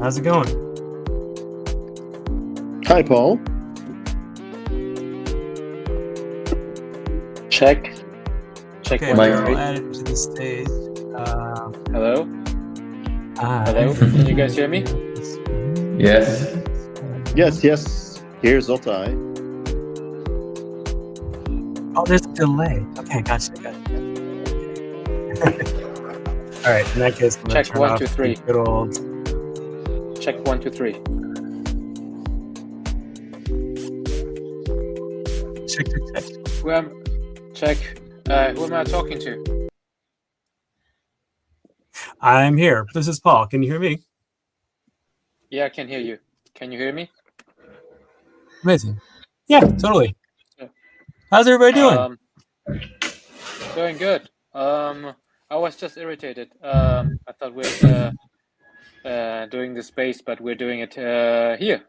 How's it going? Hi, Paul. Check. Okay, One, we're two, all three. added to the stage. Hello. Hello. Can you guys hear me? Yes. Yes. Here's Zoteye. Oh, there's a delay. Okay, gotcha. All right, in that case, I'm gonna Check turn 1, off 2, 3. the good old. Check 1, 2, 3. Check. Who am I talking to? I'm here. This is Paul. Can you hear me? Yeah, I can hear you. Can you hear me? Amazing. Yeah, totally. Yeah. How's everybody doing? Doing good. I was just irritated. I thought we're doing the space, but we're doing it here.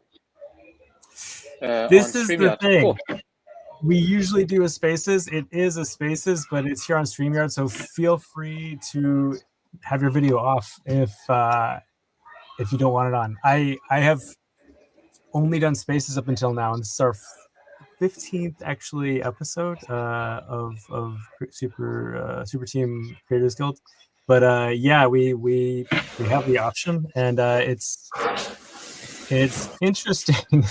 This on is the StreamYard. thing. Cool. We usually do a Spaces. It is a Spaces, but it's here on StreamYard. So feel free to have your video off if you don't want it on. I have only done Spaces up until now, and this is our 15th actually episode of Super Team Creators Guild. But yeah, we have the option, and it's interesting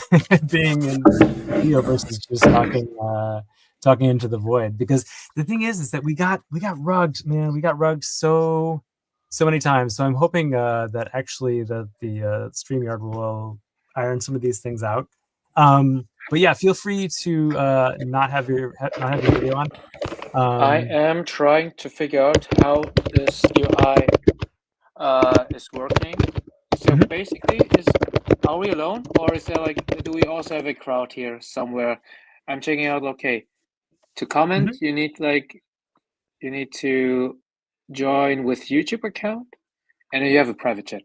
being in video versus just talking into the void, because the thing is that we got rugged, man. We got rugged so many times. So I'm hoping that actually the StreamYard will iron some of these things out. But yeah, feel free to not have your video on. I am trying to figure out how this UI is working. So basically, are we alone, or is there do we also have a crowd here somewhere? I'm checking out. Okay, to comment, you need to join with YouTube account, and then you have a private chat.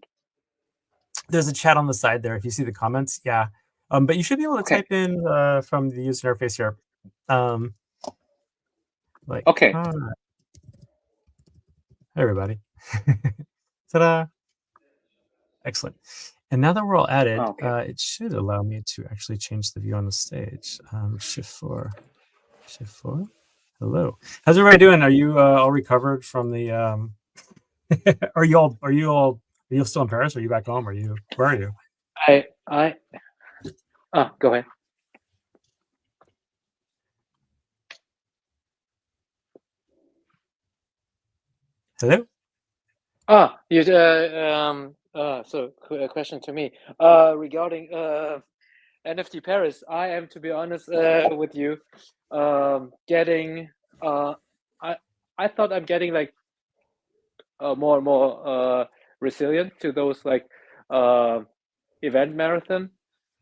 There's a chat on the side there if you see the comments. Yeah, but you should be able to type in from the user interface here. Okay. Hi, everybody. Ta-da! Excellent. And now that we're all added, it should allow me to actually change the view on the stage. Shift 4. Hello. How's everybody doing? Are you all recovered from the? Are you still in Paris? Are you back home? Where are you? Go ahead. Hello? So a question to me regarding NFT Paris. I am, to be honest with you, getting I thought I'm getting more and more resilient to those event marathon,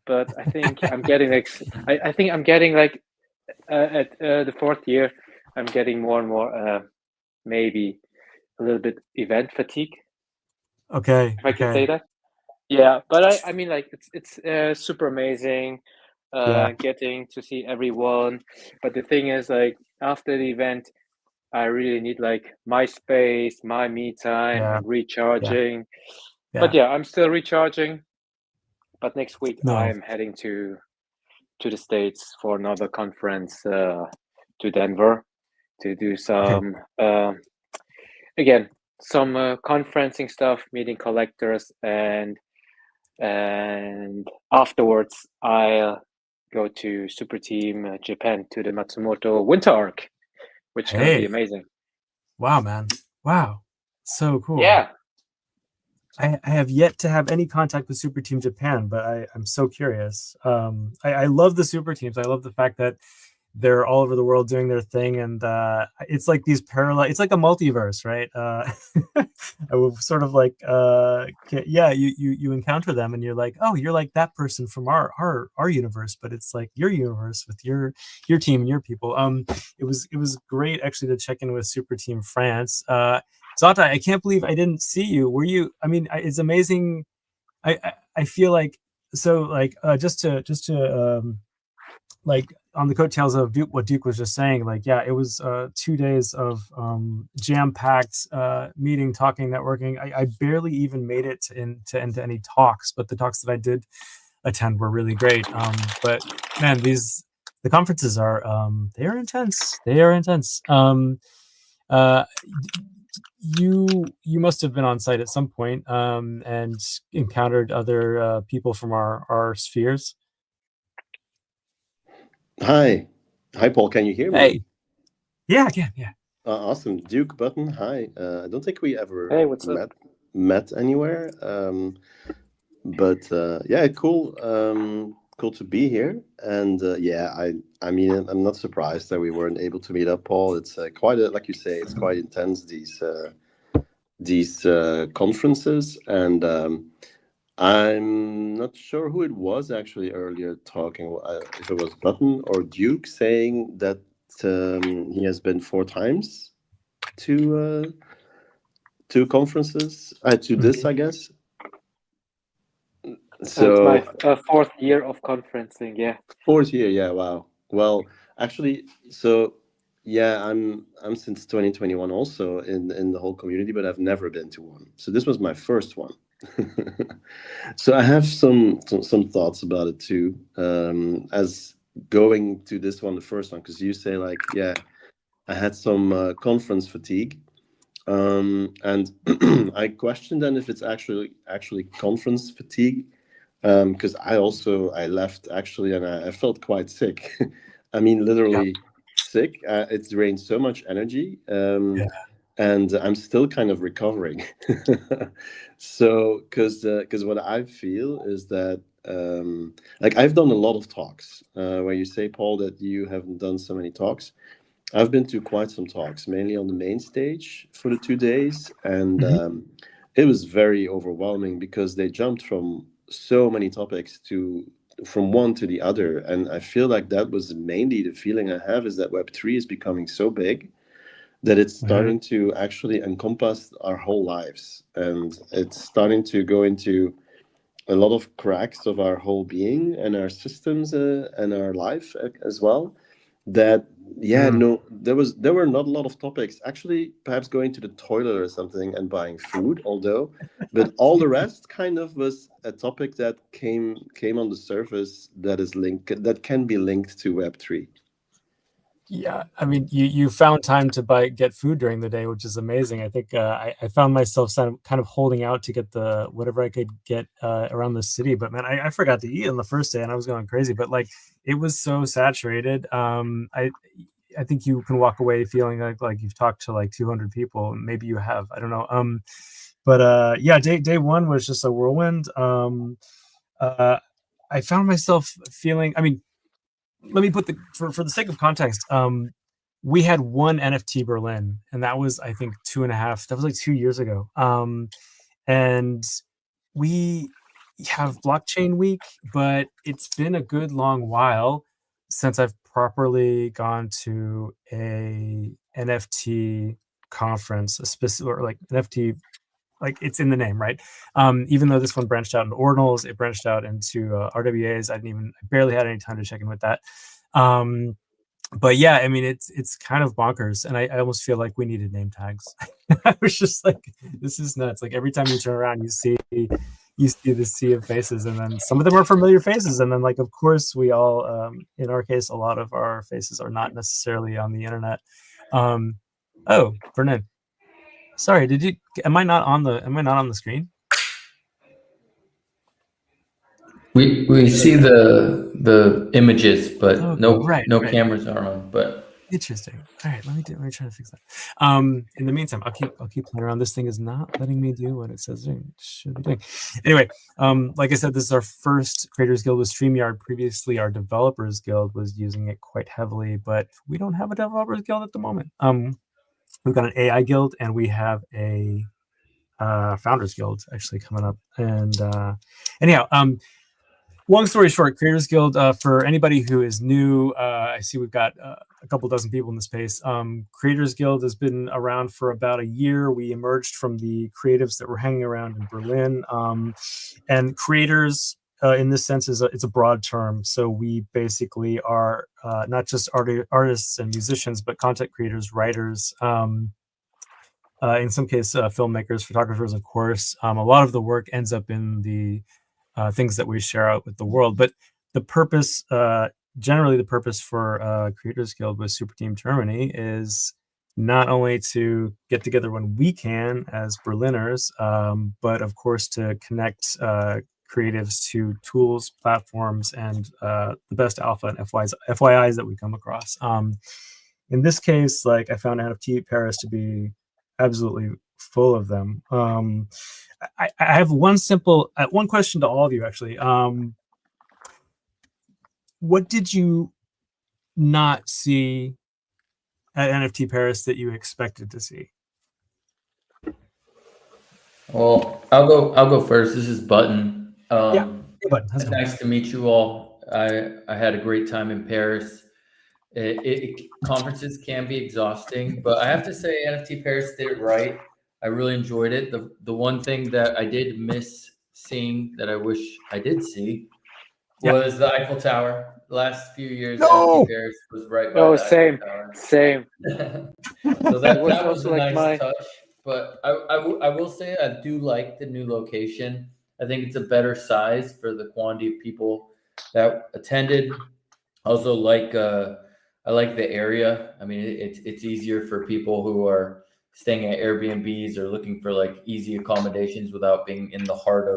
but I think I'm getting I think I'm getting at the fourth year, I'm getting more and more maybe a little bit event fatigue. Okay. If I can say that. Yeah, but I mean, it's super amazing getting to see everyone. But the thing is, after the event, I really need my space, my me time, and recharging. But yeah, I'm still recharging. But next week I'm heading to the States for another conference to Denver to do some again some conferencing stuff, meeting collectors, and afterwards I'll go to Super Team Japan to the Matsumoto Winter Arc, which is gonna be amazing. Wow, man! Wow, so cool. Yeah. I have yet to have any contact with Super Team Japan, but I'm so curious. I love the Super Teams. I love the fact that they're all over the world doing their thing, and it's like these parallel. It's like a multiverse, right? I will sort of you encounter them, and you're like, oh, you're like that person from our universe, but it's like your universe with your team and your people. It was great actually to check in with Super Team France. Zoteye, I can't believe I didn't see you. Were you? I mean, it's amazing. I feel like so just to like on the coattails of Duke, what Duke was just saying, like, yeah, it was 2 days of jam-packed meeting, talking, networking. I barely even made it into any talks, but the talks that I did attend were really great. But man, the conferences are they are intense. They are intense. Uh, you must have been on site at some point and encountered other people from our spheres. Hi. Hi, Paul. Can you hear me? Hey. Yeah, I can. Yeah. Awesome. Duke Button. Hi. I don't think we ever Hey, what's up? met anywhere. But yeah, cool. Cool to be here. And yeah, I mean, I'm not surprised that we weren't able to meet up, Paul. It's quite like you say, it's quite intense, these conferences. And I'm not sure who it was actually earlier talking, if it was Button or Duke saying that he has been 4 times to conferences, to this, I guess. So it's my 4th year of conferencing. Yeah. 4th year, yeah, wow. Well, actually, so yeah, I'm since 2021 also in the whole community, but I've never been to one. So this was my first one. So I have some thoughts about it too, as going to this one, the first one, because you say like, yeah, I had some conference fatigue, and I questioned then if it's actually conference fatigue, because I left actually, and I felt quite sick. I mean, literally sick. It drained so much energy. And I'm still kind of recovering. So, because what I feel is that, like, I've done a lot of talks. Where you say, Paul, that you haven't done so many talks. I've been to quite some talks, mainly on the main stage for the 2 days, and it was very overwhelming because they jumped from so many topics from one to the other, and I feel like that was mainly the feeling I have, is that Web3 is becoming so big that it's starting to actually encompass our whole lives, and it's starting to go into a lot of cracks of our whole being and our systems and our life as well. That no, there were not a lot of topics actually. Perhaps going to the toilet or something and buying food, although, but all the rest kind of was a topic that came on the surface that can be linked to Web3. Yeah, I mean, you found time to get food during the day, which is amazing. I think I found myself kind of holding out to get the whatever I could get around the city. But man, I forgot to eat on the first day, and I was going crazy. But like, it was so saturated. I think you can walk away feeling like you've talked to like 200 people. Maybe you have. I don't know. But yeah, day one was just a whirlwind. I found myself feeling. I mean, let me put for the sake of context, we had one NFT Berlin, and that was, I think, 2.5. That was like 2 years ago. And we have Blockchain Week, but it's been a good long while since I've properly gone to a NFT conference, a specific, or like NFT, like it's in the name, right? Even though this one branched out into ordinals, it branched out into RWAs. I barely had any time to check in with that. But yeah, I mean, it's kind of bonkers, and I almost feel like we needed name tags. I was just like, this is nuts. Like every time you turn around, you see this sea of faces, and then some of them are familiar faces, and then like, of course, we all, in our case, a lot of our faces are not necessarily on the internet. Oh, Vernon. Sorry, am I not on the screen? We see the images, but no cameras are on. But interesting. All right, let me try to fix that. In the meantime, I'll keep playing around. This thing is not letting me do what it says it should be doing. Anyway, like I said, this is our first Creators Guild with StreamYard. Previously, our Developers Guild was using it quite heavily, but we don't have a Developers Guild at the moment. We've got an AI Guild, and we have a Founders Guild actually coming up. And anyhow, long story short, Creators Guild, for anybody who is new, I see we've got a couple dozen people in the space. Creators Guild has been around for about a year. We emerged from the creatives that were hanging around in Berlin, and creators in this sense is it's a broad term. So we basically are not just artists and musicians, but content creators, writers, in some cases, filmmakers, photographers, of course. A lot of the work ends up in the things that we share out with the world. But the purpose, generally the purpose for Creators Guild with Super Team Germany is not only to get together when we can as Berliners, but of course to connect creatives to tools, platforms, and the best alpha and FYIs that we come across. In this case, like I found NFT Paris to be absolutely full of them. I have one question to all of you, actually. What did you not see at NFT Paris that you expected to see? Well, I'll go first. This is Button. Yeah, hey, Button. How's it going? Nice to meet you all. I had a great time in Paris. Conferences can be exhausting, but I have to say NFT Paris did it right. I really enjoyed it. The one thing that I did miss seeing that I wish I did see was the Eiffel Tower. The last few years, NFT Paris was right by the Eiffel Tower. Same. So that was a nice touch. But I will say I do like the new location. I think it's a better size for the quantity of people that attended. Also, I like the area. I mean, it's easier for people who are staying at Airbnbs or looking for like easy accommodations without being in the heart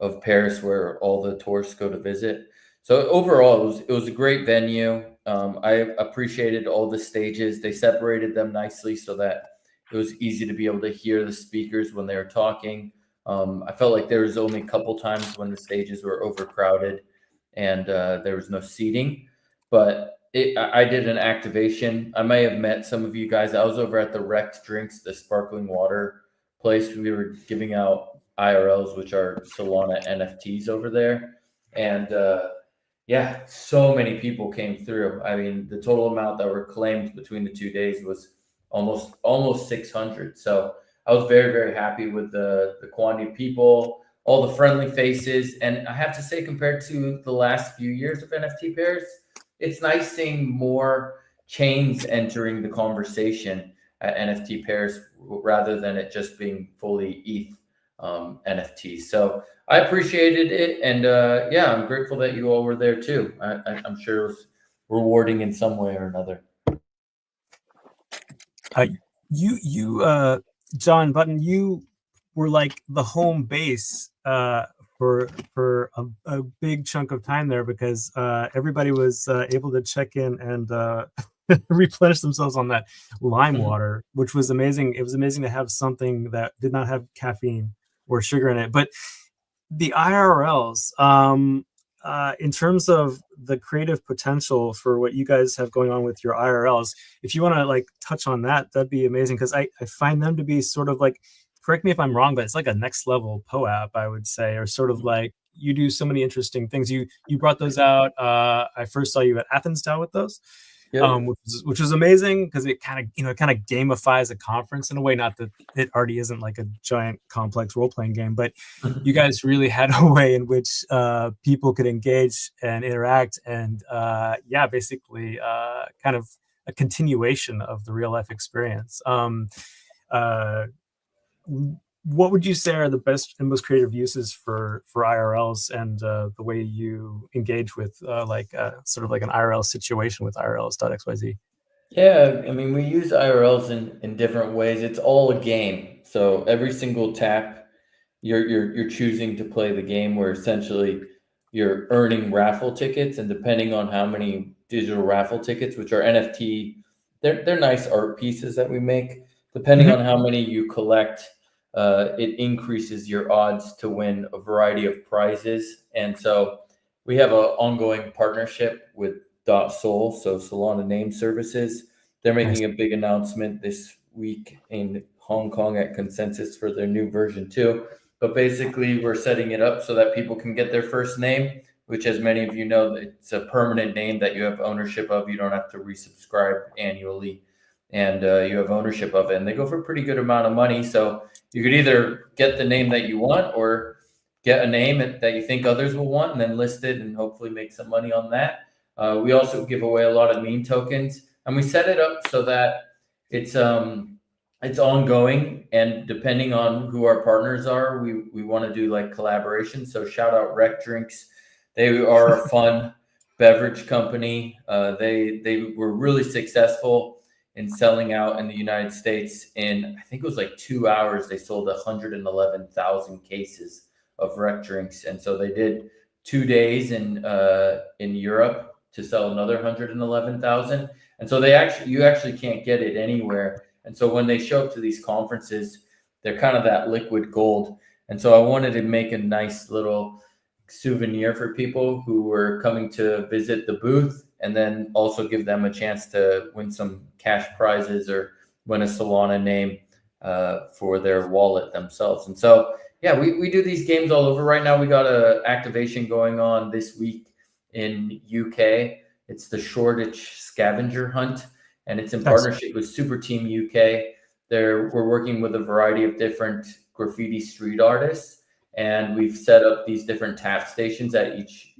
of Paris where all the tourists go to visit. So overall, it was a great venue. I appreciated all the stages. They separated them nicely so that it was easy to be able to hear the speakers when they were talking. I felt like there was only a couple times when the stages were overcrowded and there was no seating, but I did an activation. I may have met some of you guys. I was over at the Wrecked Drinks, the sparkling water place. We were giving out IRLs, which are Solana NFTs over there. And yeah, so many people came through. I mean, the total amount that were claimed between the 2 days was almost 600. So I was very, very happy with the quantity of people, all the friendly faces. And I have to say, compared to the last few years of NFT Paris, it's nice seeing more chains entering the conversation at NFT Paris rather than it just being fully ETH NFTs. So I appreciated it. And yeah, I'm grateful that you all were there too. I'm sure it was rewarding in some way or another. John Button, you were like the home base for a big chunk of time there because everybody was able to check in and replenish themselves on that lime water, which was amazing. It was amazing to have something that did not have caffeine or sugar in it. But the IRLs, in terms of the creative potential for what you guys have going on with your IRLs, if you want to like touch on that, that'd be amazing because I find them to be sort of like, correct me if I'm wrong, but it's like a next level POAP, I would say, or sort of like you do so many interesting things. You brought those out. I first saw you at Athens Town with those, which was amazing because it kind of gamifies a conference in a way. Not that it already isn't like a giant complex role playing game, but you guys really had a way in which people could engage and interact, and yeah, basically kind of a continuation of the real life experience. What would you say are the best and most creative uses for IRLs and the way you engage with sort of like an IRL situation with IRLs.xyz? Yeah, I mean, we use IRLs in different ways. It's all a game. So every single tap, you're choosing to play the game where essentially you're earning raffle tickets, and depending on how many digital raffle tickets, which are NFT, they're nice art pieces that we make. Depending on how many you collect, it increases your odds to win a variety of prizes. And so we have an ongoing partnership with .sol, so Solana Name Services. They're making a big announcement this week in Hong Kong at Consensus for their new version 2. But basically, we're setting it up so that people can get their first name, which, as many of you know, it's a permanent name that you have ownership of. You don't have to resubscribe annually, and you have ownership of it. And they go for a pretty good amount of money. So you could either get the name that you want or get a name that you think others will want, and then list it and hopefully make some money on that. We also give away a lot of meme tokens, and we set it up so that it's ongoing, and depending on who our partners are, we want to do like collaboration. So shout out Rec Drinks. They are a fun beverage company. They were really successful in selling out in the United States. In, I think it was like 2 hours, they sold 111,000 cases of Rec Drinks. And so they did 2 days in Europe to sell another 111,000. And so you actually can't get it anywhere. And so when they show up to these conferences, they're kind of that liquid gold. And so I wanted to make a nice little souvenir for people who were coming to visit the booth, and then also give them a chance to win some cash prizes or win a Solana name for their wallet themselves. And so, yeah, we do these games all over. Right now, we got a activation going on this week in UK. It's the Shoreditch Scavenger Hunt, and it's in partnership with Super Team UK. We're working with a variety of different graffiti street artists, and we've set up these different tap stations at each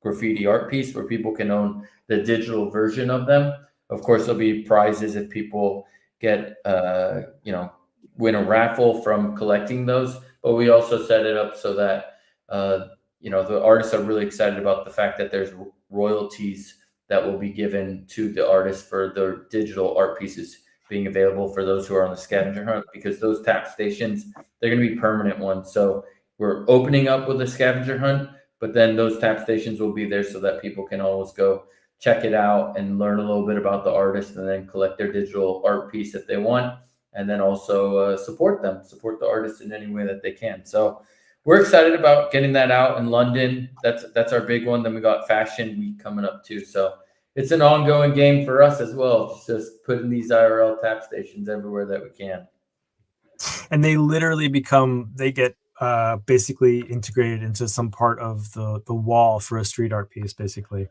graffiti art piece where people can own the digital version of them. Of course, there'll be prizes if people get, win a raffle from collecting those. But we also set it up so that, the artists are really excited about the fact that there's royalties that will be given to the artists for their digital art pieces being available for those who are on the scavenger hunt, because those tap stations, they're going to be permanent ones. So we're opening up with a scavenger hunt, but then those tap stations will be there so that people can always go check it out and learn a little bit about the artist, and then collect their digital art piece if they want, and then also support the artist in any way that they can. So we're excited about getting that out in London. That's our big one. Then we got Fashion Week coming up too. So it's an ongoing game for us as well. Just putting these IRL tap stations everywhere that we can. And they literally get basically integrated into some part of the wall for a street art piece, basically.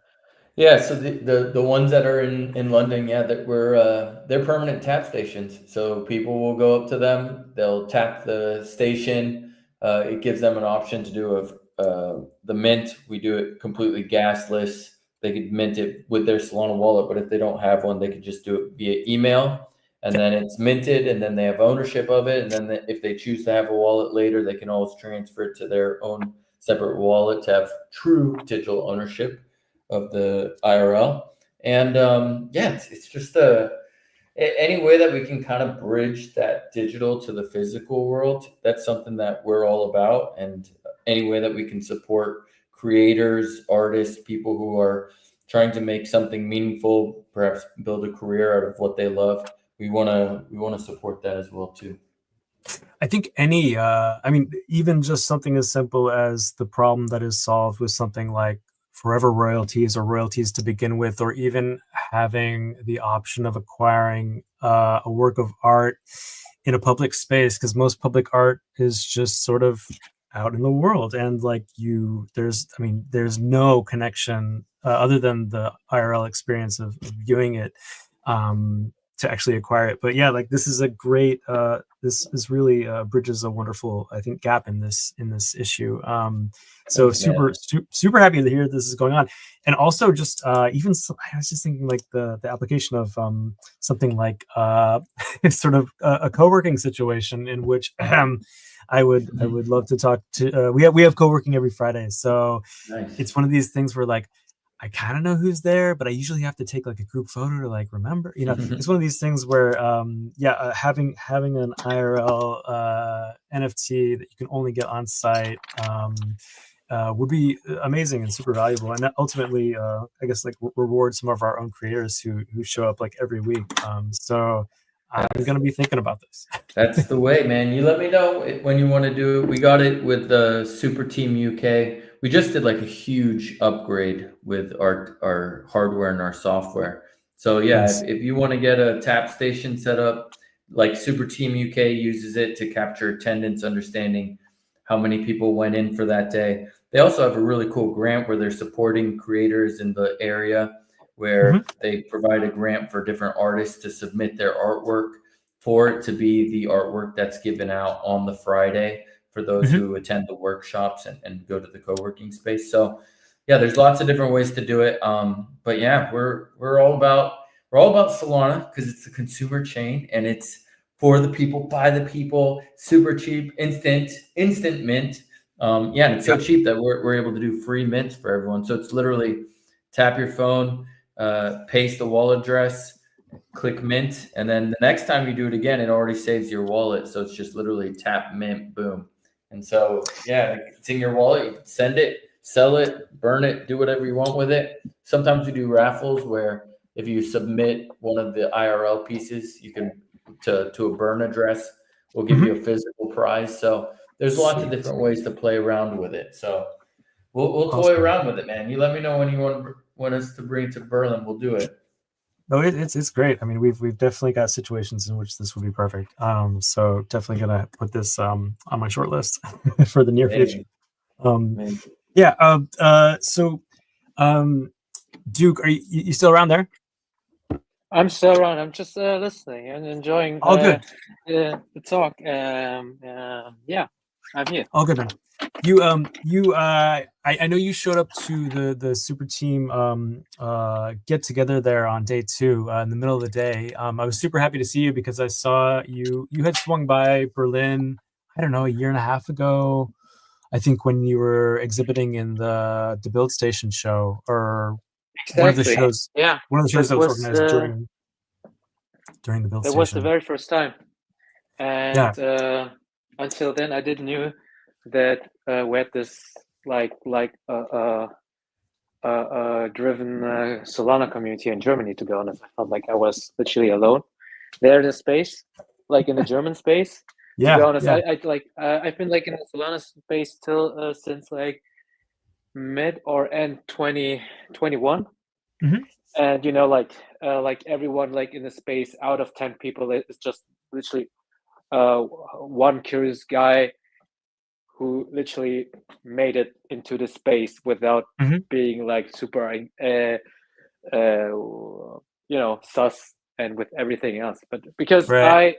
Yeah, so the ones that are in London, they're permanent tap stations. So people will go up to them, they'll tap the station. It gives them an option to do the mint. We do it completely gasless. They could mint it with their Solana wallet, but if they don't have one, they could just do it via email, and then it's minted, and then they have ownership of it. And then if they choose to have a wallet later, they can always transfer it to their own separate wallet to have true digital ownership of the IRL. And it's just any way that we can kind of bridge that digital to the physical world. That's something that we're all about. And any way that we can support creators, artists, people who are trying to make something meaningful, perhaps build a career out of what they love, we want to support that as well too. I think even just something as simple as the problem that is solved with something like forever royalties, or royalties to begin with, or even having the option of acquiring a work of art in a public space, because most public art is just sort of out in the world, and there's no connection other than the IRL experience of viewing it to actually acquire it. But yeah, like this is a great this is really bridges a wonderful, I think, gap in this issue. So super happy to hear this is going on. And also just I was just thinking like the application of something like sort of a co-working situation in which I would love to talk to we have co-working every Friday. So nice. It's one of these things where like I kind of know who's there, but I usually have to take like a group photo to like remember, it's one of these things where having an IRL NFT that you can only get on site would be amazing and super valuable, and ultimately I guess like reward some of our own creators who show up like every week. So I'm going to be thinking about this. That's the way, man. You let me know when you want to do it. We got it with the Super Team UK. We just did like a huge upgrade with our hardware and our software. So yeah, nice. If you want to get a tap station set up, like Super Team UK uses it to capture attendance, understanding how many people went in for that day. They also have a really cool grant where they're supporting creators in the area, where they provide a grant for different artists to submit their artwork for it to be the artwork that's given out on the Friday for those who attend the workshops and go to the co-working space. So yeah, there's lots of different ways to do it. But yeah, we're all about Solana because it's a consumer chain and it's for the people, by the people, super cheap, instant mint. And it's so cheap that we're able to do free mints for everyone. So it's literally tap your phone, paste the wallet address, click mint, and then the next time you do it again, it already saves your wallet. So it's just literally tap mint, boom. And so yeah, it's in your wallet. You can send it, sell it, burn it, do whatever you want with it. Sometimes we do raffles where if you submit one of the IRL pieces, you can to a burn address, we'll give you a physical prize. So there's lots of different ways to play around with it. So we'll toy around with it, man. You let me know when you want us to bring it to Berlin. We'll do it. No, it's great. I mean, we've definitely got situations in which this would be perfect. So definitely gonna put this on my short list for the near future. So Duke, are you still around there? I'm still around. I'm just listening and enjoying good. the talk. Yeah, I'm here. All good, man. I know you showed up to the super team get together there on day 2 in the middle of the day. I was super happy to see you because I saw you had swung by Berlin, I don't know, a year and a half ago, I think, when you were exhibiting in the Build Station show or one of the shows. Yeah, one of the shows that was organized during the Build Station. That was the very first time, and until then I didn't knew that we had this driven Solana community in Germany. To be honest, I felt like I was literally alone there in the space, like in the German space. To be honest, I've been like in the Solana space till since like mid or end 2021, and like everyone like in the space, out of 10 people, it's just literally one curious guy who literally made it into the space without being like super sus and with everything else. But because I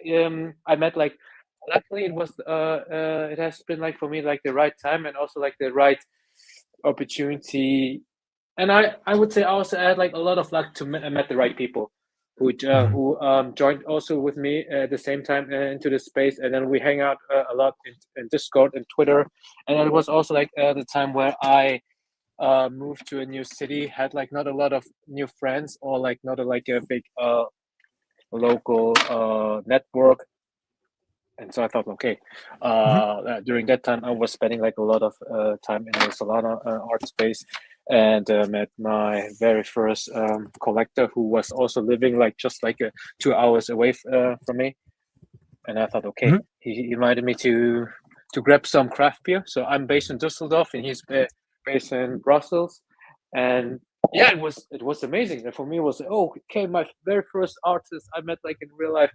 met, like, luckily it was it has been like for me like the right time and also like the right opportunity, and I would say I also had like a lot of luck to met the right people who joined also with me at the same time into the space, and then we hang out a lot in Discord and Twitter. And it was also like the time where I moved to a new city, had like not a lot of new friends or like not a big local network. And so I thought, okay, during that time I was spending like a lot of time in the Solana art space, and met my very first collector who was also living like just like 2 hours away from me. And I thought, okay, he invited me to grab some craft beer. So I'm based in Düsseldorf and he's based in Brussels. And yeah, it was amazing. And for me, it was, okay, my very first artist I met like in real life.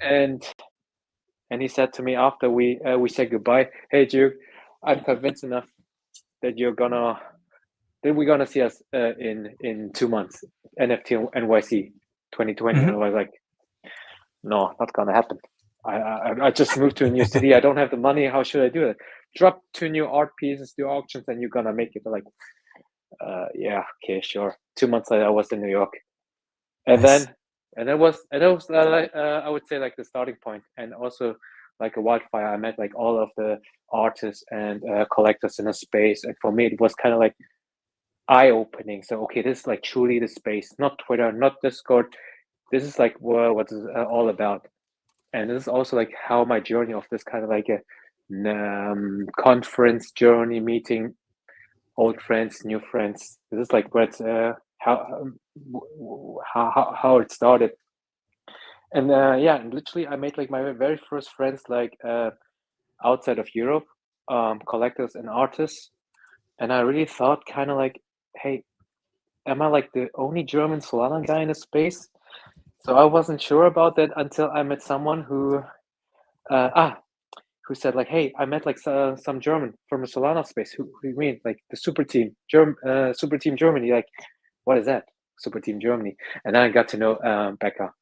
And he said to me after we said goodbye, "Hey Duke, I'm convinced enough that we're gonna see us in 2 months, NFT NYC 2020." And I was like, "No, not gonna happen. I just moved to a new city. I don't have the money. How should I do it? Drop 2 new art pieces, do auctions, and you're gonna make it." Like, yeah, okay, sure. 2 months later, I was in New York, and Nice. that was I would say like the starting point, and also like a wildfire. I met like all of the artists and collectors in a space, and for me, it was kind of like eye-opening. So okay, this is like truly the space, not Twitter, not Discord. This is like what it's all about. And this is also like how my journey of this kind of like a conference journey, meeting old friends, new friends. This is like what how it started. And yeah, and literally I made like my very first friends like outside of Europe, collectors and artists. And I really thought kind of like, hey, am I like the only German Solana guy in the space? So I wasn't sure about that until I met someone who said like, hey, I met like some German from the Solana space. Who you mean? Like the super team, super team Germany. Like, what is that? Super team Germany. And then I got to know Becca.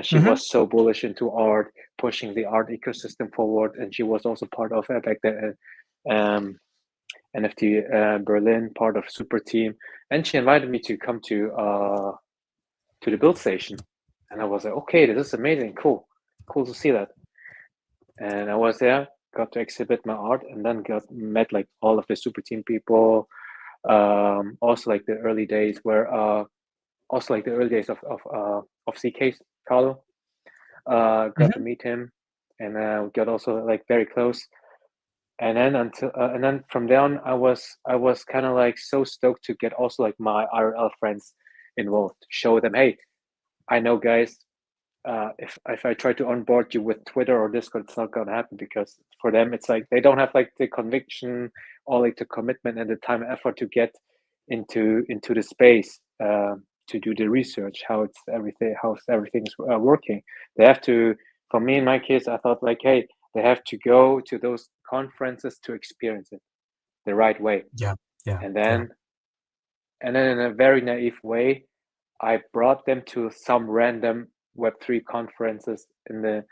She was so bullish into art, pushing the art ecosystem forward, and she was also part of back then NFT Berlin, part of Super Team, and she invited me to come to the build station, and I was like, okay, this is amazing, cool to see that. And I was there, got to exhibit my art, and then met like all of the Super Team people. Also like the early days of CK's Carlo. Got to meet him, and got also like very close. And then from there on, I was kind of like so stoked to get also like my IRL friends involved, show them, hey, I know guys, if I try to onboard you with Twitter or Discord, it's not gonna happen, because for them it's like they don't have like the conviction or like the commitment and the time and effort to get into the space, to do the research, how's everything's working. They have to. For me, in my case, I thought like, hey, they have to go to those conferences to experience it the right way. Yeah. And then in a very naive way, I brought them to some random Web3 conferences in the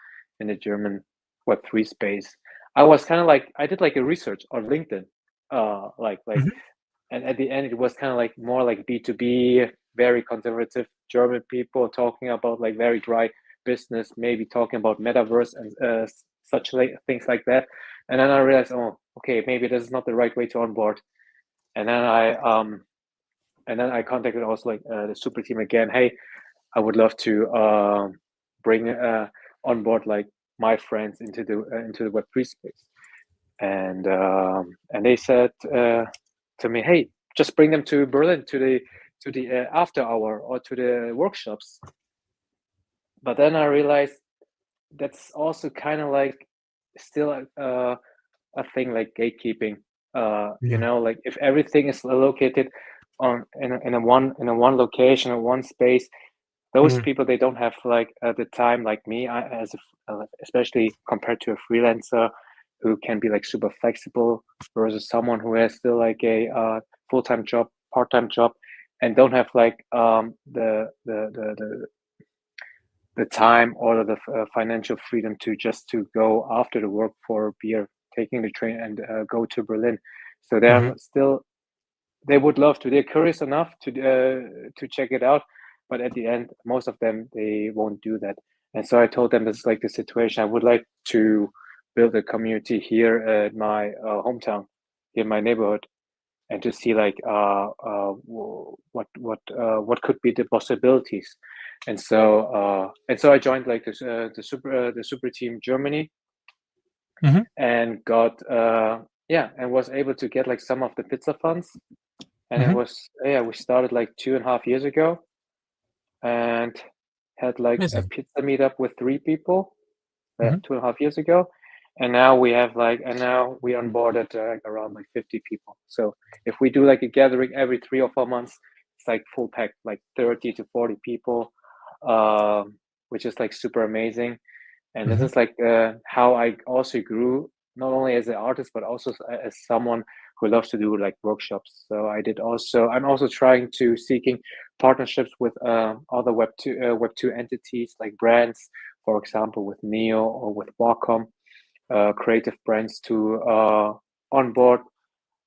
German Web3 space. I was kind of like, I did like a research on LinkedIn, and at the end it was kind of like more like B2B, very conservative German people talking about like very dry business, maybe talking about metaverse and such like things like that. And then I realized, oh, okay, maybe this is not the right way to onboard. And then I contacted also like the Super Team again. Hey, I would love to bring on board like my friends into the Web3 space, and they said to me, hey, just bring them to Berlin to the after hour or to the workshops. But then I realized that's also kind of like still a thing like gatekeeping. You know, like if everything is located in a one location or one space, those people, they don't have like the time like me, especially compared to a freelancer who can be like super flexible versus someone who has still like a full-time job, part-time job, and don't have like the time or the financial freedom to go after the work for a beer, taking the train and go to Berlin. So they're still, they would love to. They're curious enough to check it out, but at the end, most of them, they won't do that. And so I told them, this is like the situation. I would like to build a community here at my hometown, in my neighborhood, and to see like what could be the possibilities. And so I joined like the super team Germany, and got and was able to get like some of the pizza funds. And it was, we started like 2.5 years ago, and had like a pizza meetup with 3 people 2.5 years ago. And now we have like, we onboarded around like 50 people. So if we do like a gathering every 3 or 4 months, it's like full pack, like 30 to 40 people, which is like super amazing. And this is like how I also grew, not only as an artist, but also as someone who loves to do like workshops. So I'm also seeking partnerships with other Web2 entities, like brands, for example, with Neo or with Wacom, creative brands, to onboard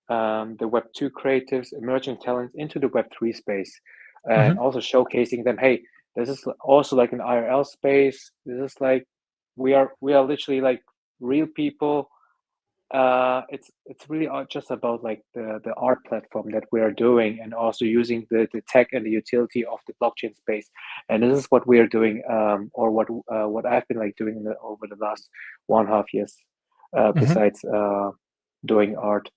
the Web2 creatives, emerging talents into the Web3 space, and also showcasing them, hey, this is also like an IRL space. This is like, we are literally like real people. It's really just about like the art platform that we are doing, and also using the tech and the utility of the blockchain space. And this is what we are doing, or what I've been like doing over the last 1.5 years, besides doing art.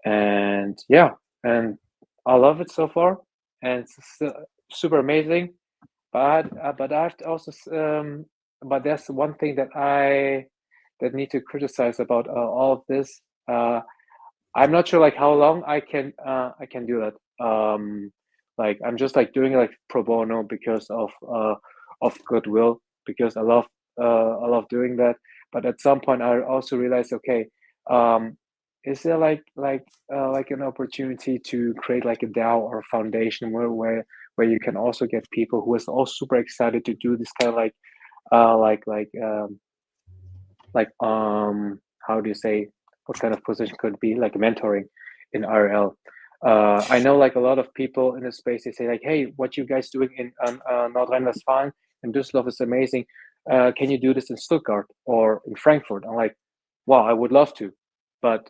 And and I love it so far, and it's super amazing. But I have to also but there's one thing that need to criticize about all of this. I'm not sure like how long I can do that. Like I'm just like doing like pro bono because of goodwill, because I love doing that. But at some point I also realized, okay, is there like an opportunity to create like a DAO or a foundation where where you can also get people who is also super excited to do this kind of how do you say, what kind of position could it be, like mentoring in RL. I know like a lot of people in the space, they say like, hey, what you guys doing in Nordrhein-Westfalen and Düsseldorf is amazing. Can you do this in Stuttgart or in Frankfurt? I'm like, wow, I would love to, but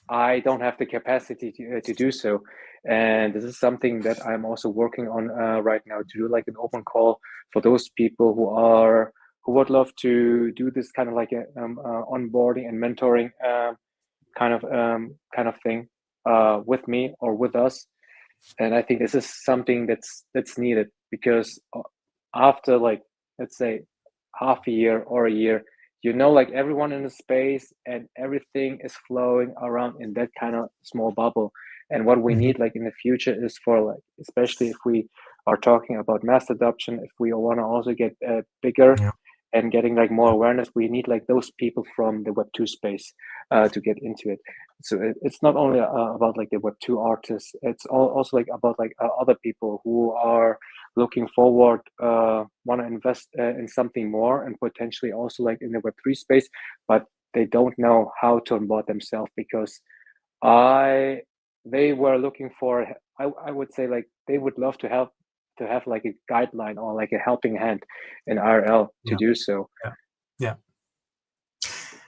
I don't have the capacity to do so. And this is something that I'm also working on right now, to do like an open call for those people who would love to do this kind of like a onboarding and mentoring kind of thing with me or with us. And I think this is something that's needed, because after like, let's say half a year or a year, you know, like everyone in the space and everything is flowing around in that kind of small bubble. And what we need like in the future is for like, especially if we are talking about mass adoption, if we want to also get bigger and getting like more awareness, we need like those people from the Web2 space to get into it. So it's not only about like the Web2 artists, it's also like about like other people who are looking forward, want to invest in something more, and potentially also like in the Web3 space, but they don't know how to onboard themselves, because they were looking for, I would say like they would love to have like a guideline or like a helping hand in RL to do so. Yeah.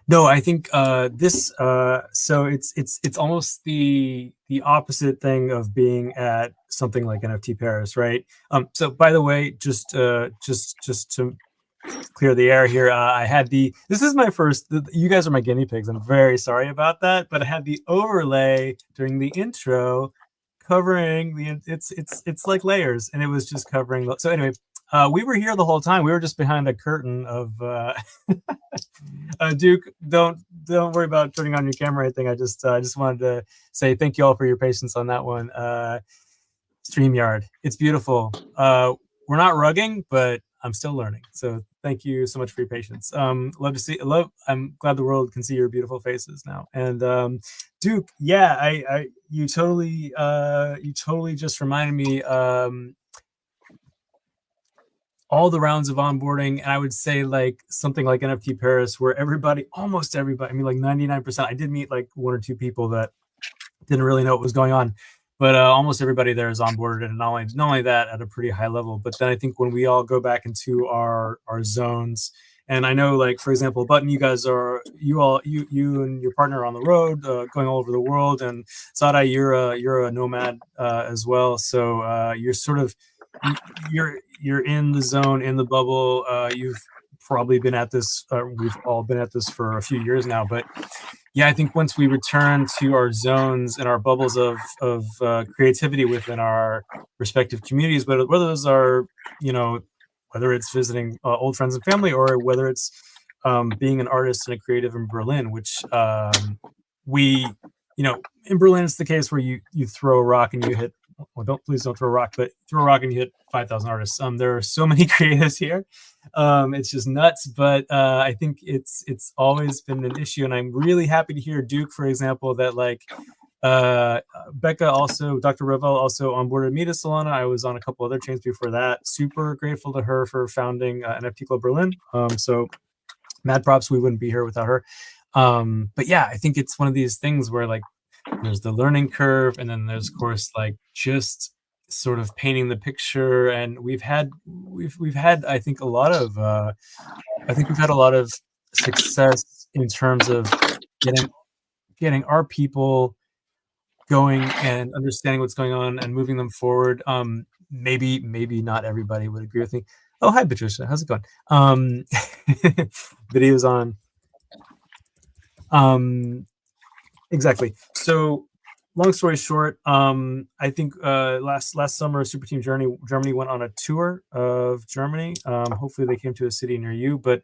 No, I think this. So it's almost the opposite thing of being at something like NFT Paris, right? So by the way, just to clear the air here, I had this is my first. You guys are my guinea pigs. I'm very sorry about that, but I had the overlay during the intro covering it's like layers, and it was just covering. So anyway, we were here the whole time. We were just behind a curtain of Duke, don't worry about turning on your camera or anything. I just wanted to say thank you all for your patience on that one. StreamYard, it's beautiful. We're not rugging, but I'm still learning. So thank you so much for your patience. I'm glad the world can see your beautiful faces now. And Duke, yeah, you totally just reminded me all the rounds of onboarding, and I would say like something like NFT Paris, where almost everybody, I mean like 99%, I did meet like one or two people that didn't really know what was going on, but almost everybody there is onboarded, and not only that, at a pretty high level. But then I think when we all go back into our zones, and I know like, for example, Button, you guys are, you and your partner are on the road, going all over the world, and Zoteye, you're a nomad as well. So you're sort of, you're in the zone, in the bubble. You've probably been at this, we've all been at this for a few years now, but yeah, I think once we return to our zones and our bubbles of creativity within our respective communities, but whether those are, whether it's visiting old friends and family, or whether it's being an artist and a creative in Berlin, which in Berlin, it's the case where you throw a rock and you hit, well, please don't throw a rock, but throw a rock and you hit 5,000 artists. There are so many creatives here. It's just nuts. But I think it's always been an issue. And I'm really happy to hear, Duke, for example, that like Becca also, Dr. Revel also onboarded me to Solana. I was on a couple other chains before that. Super grateful to her for founding NFT Club Berlin. So mad props, we wouldn't be here without her. But yeah, I think it's one of these things where like there's the learning curve, and then there's, of course, like just sort of painting the picture. And we've had I think a lot of we've had a lot of success in terms of getting our people going and understanding what's going on and moving them forward. Maybe not everybody would agree with me. Oh, hi Patricia, how's it going? Video's on. Exactly. So long story short, I think last summer Super Team Germany went on a tour of Germany. Hopefully they came to a city near you. But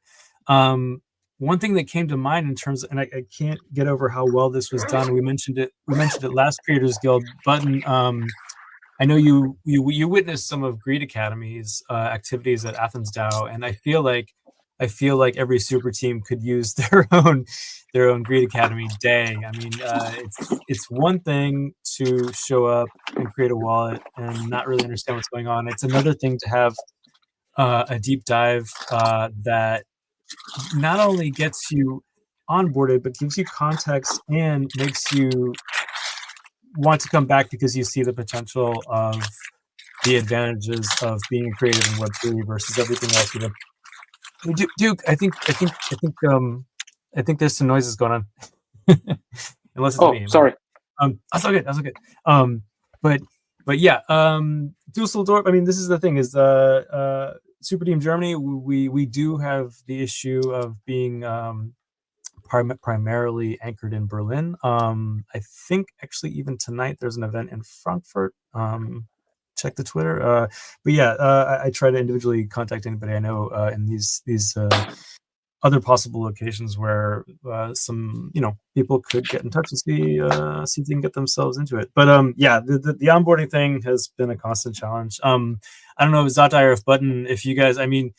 one thing that came to mind in terms of, and I can't get over how well this was done. We mentioned it last Creators Guild. Button, I know you witnessed some of Greed Academy's activities at Athens DAO, and I feel like I feel like every super team could use their own Greed Academy day. I mean, it's one thing to show up and create a wallet and not really understand what's going on. It's another thing to have a deep dive that not only gets you onboarded, but gives you context and makes you want to come back because you see the potential of the advantages of being creative in Web3 versus everything else. Duke, I think there's some noises going on. Unless it's me. Sorry. That's all good. That's all good. But yeah, Dusseldorf. I mean, this is the thing: is Super Team Germany. We do have the issue of being primarily anchored in Berlin. I think actually even tonight there's an event in Frankfurt. Check the Twitter. But yeah, I try to individually contact anybody I know in these other possible locations where some people could get in touch and see if they can get themselves into it. But yeah, the onboarding thing has been a constant challenge. I don't know if Zoteye or if Button, if you guys, I mean,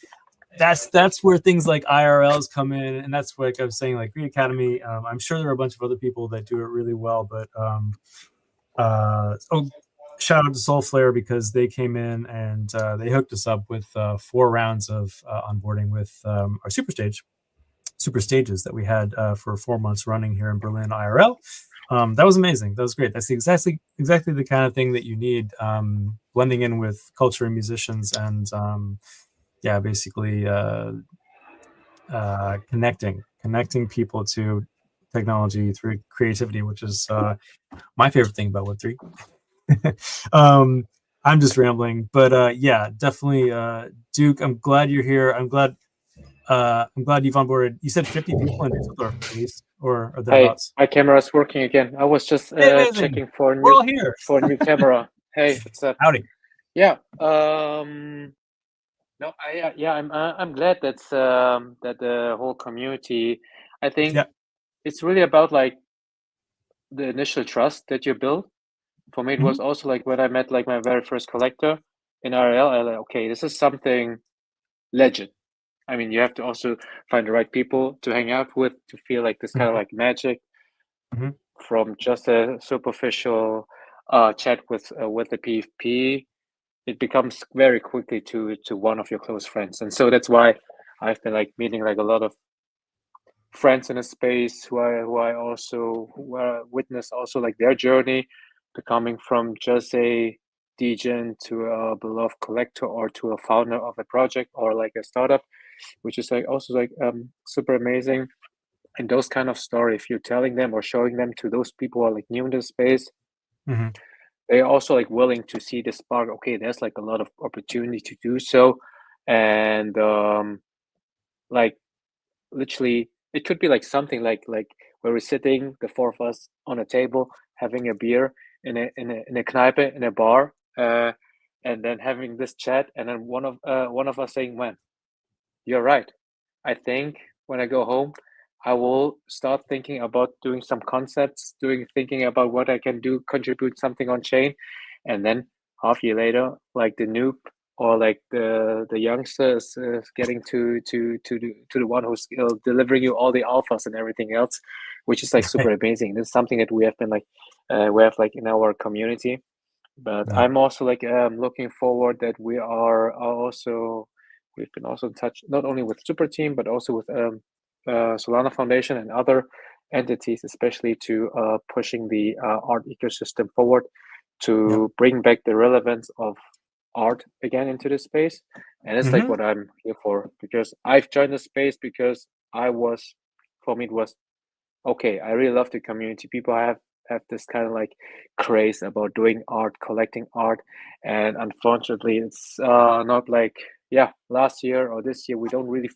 that's where things like IRLs come in, and that's what, like I was saying, like Greed Academy. I'm sure there are a bunch of other people that do it really well, but shout out to Soulflare because they came in and they hooked us up with 4 rounds of onboarding with our super stages that we had for 4 months running here in Berlin IRL. That was amazing. That was great. That's exactly the kind of thing that you need, blending in with culture and musicians and yeah, basically connecting people to technology through creativity, which is my favorite thing about Web3. I'm just rambling, but yeah, definitely, Duke. I'm glad you're here. I'm glad you've onboarded. You said 50 people in Düsseldorf, at least, or thereabouts. Hey, my camera's working again. I was just checking for We're all here. for a new camera. Hey, what's up? Howdy. Yeah. No, I'm glad that's that the whole community. I think it's really about like the initial trust that you build. For me, it was also like when I met like my very first collector in RL. I like, okay, this is something legend. I mean, you have to also find the right people to hang out with to feel like this kind of like magic from just a superficial chat with the PFP. It becomes very quickly to one of your close friends, and so that's why I've been like meeting like a lot of friends in a space who I also witness also like their journey, becoming from just a degen to a beloved collector or to a founder of a project or like a startup, which is like also like super amazing. And those kind of story, if you're telling them or showing them to those people who are like new in the space, they're also like willing to see the spark. Okay, there's like a lot of opportunity to do so, and like literally, it could be like something like where we're sitting, the 4 of us on a table, having a beer in a kneipe, in a bar, and then having this chat, and then one of us saying, "Man, you're right. I think when I go home, I will start thinking about doing some concepts, thinking about what I can do, contribute something on chain," and then half year later, like the noob or like the youngster is getting to the one who's delivering you all the alphas and everything else, which is like super amazing. This is something that we have been like we have like in our community. But I'm also like looking forward that we've been also in touch not only with Super Team but also with Solana Foundation and other entities, especially to pushing the art ecosystem forward to bring back the relevance of art again into the space. And it's like what I'm here for, because I've joined the space because for me it was okay, I really love the community. People have this kind of like craze about doing art, collecting art, and unfortunately it's not like last year or this year we don't really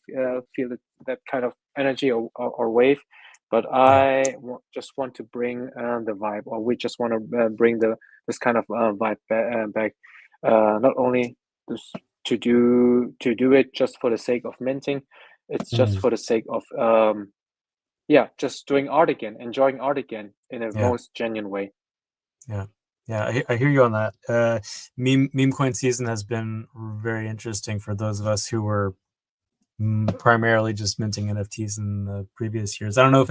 feel that kind of energy or wave. But I just want to bring the vibe, or we just want to bring this kind of vibe back. Not only to do it just for the sake of minting, it's just for the sake of just doing art again, enjoying art again in a most genuine way. I hear you on that. Meme coin season has been very interesting for those of us who were primarily just minting NFTs in the previous years. I don't know if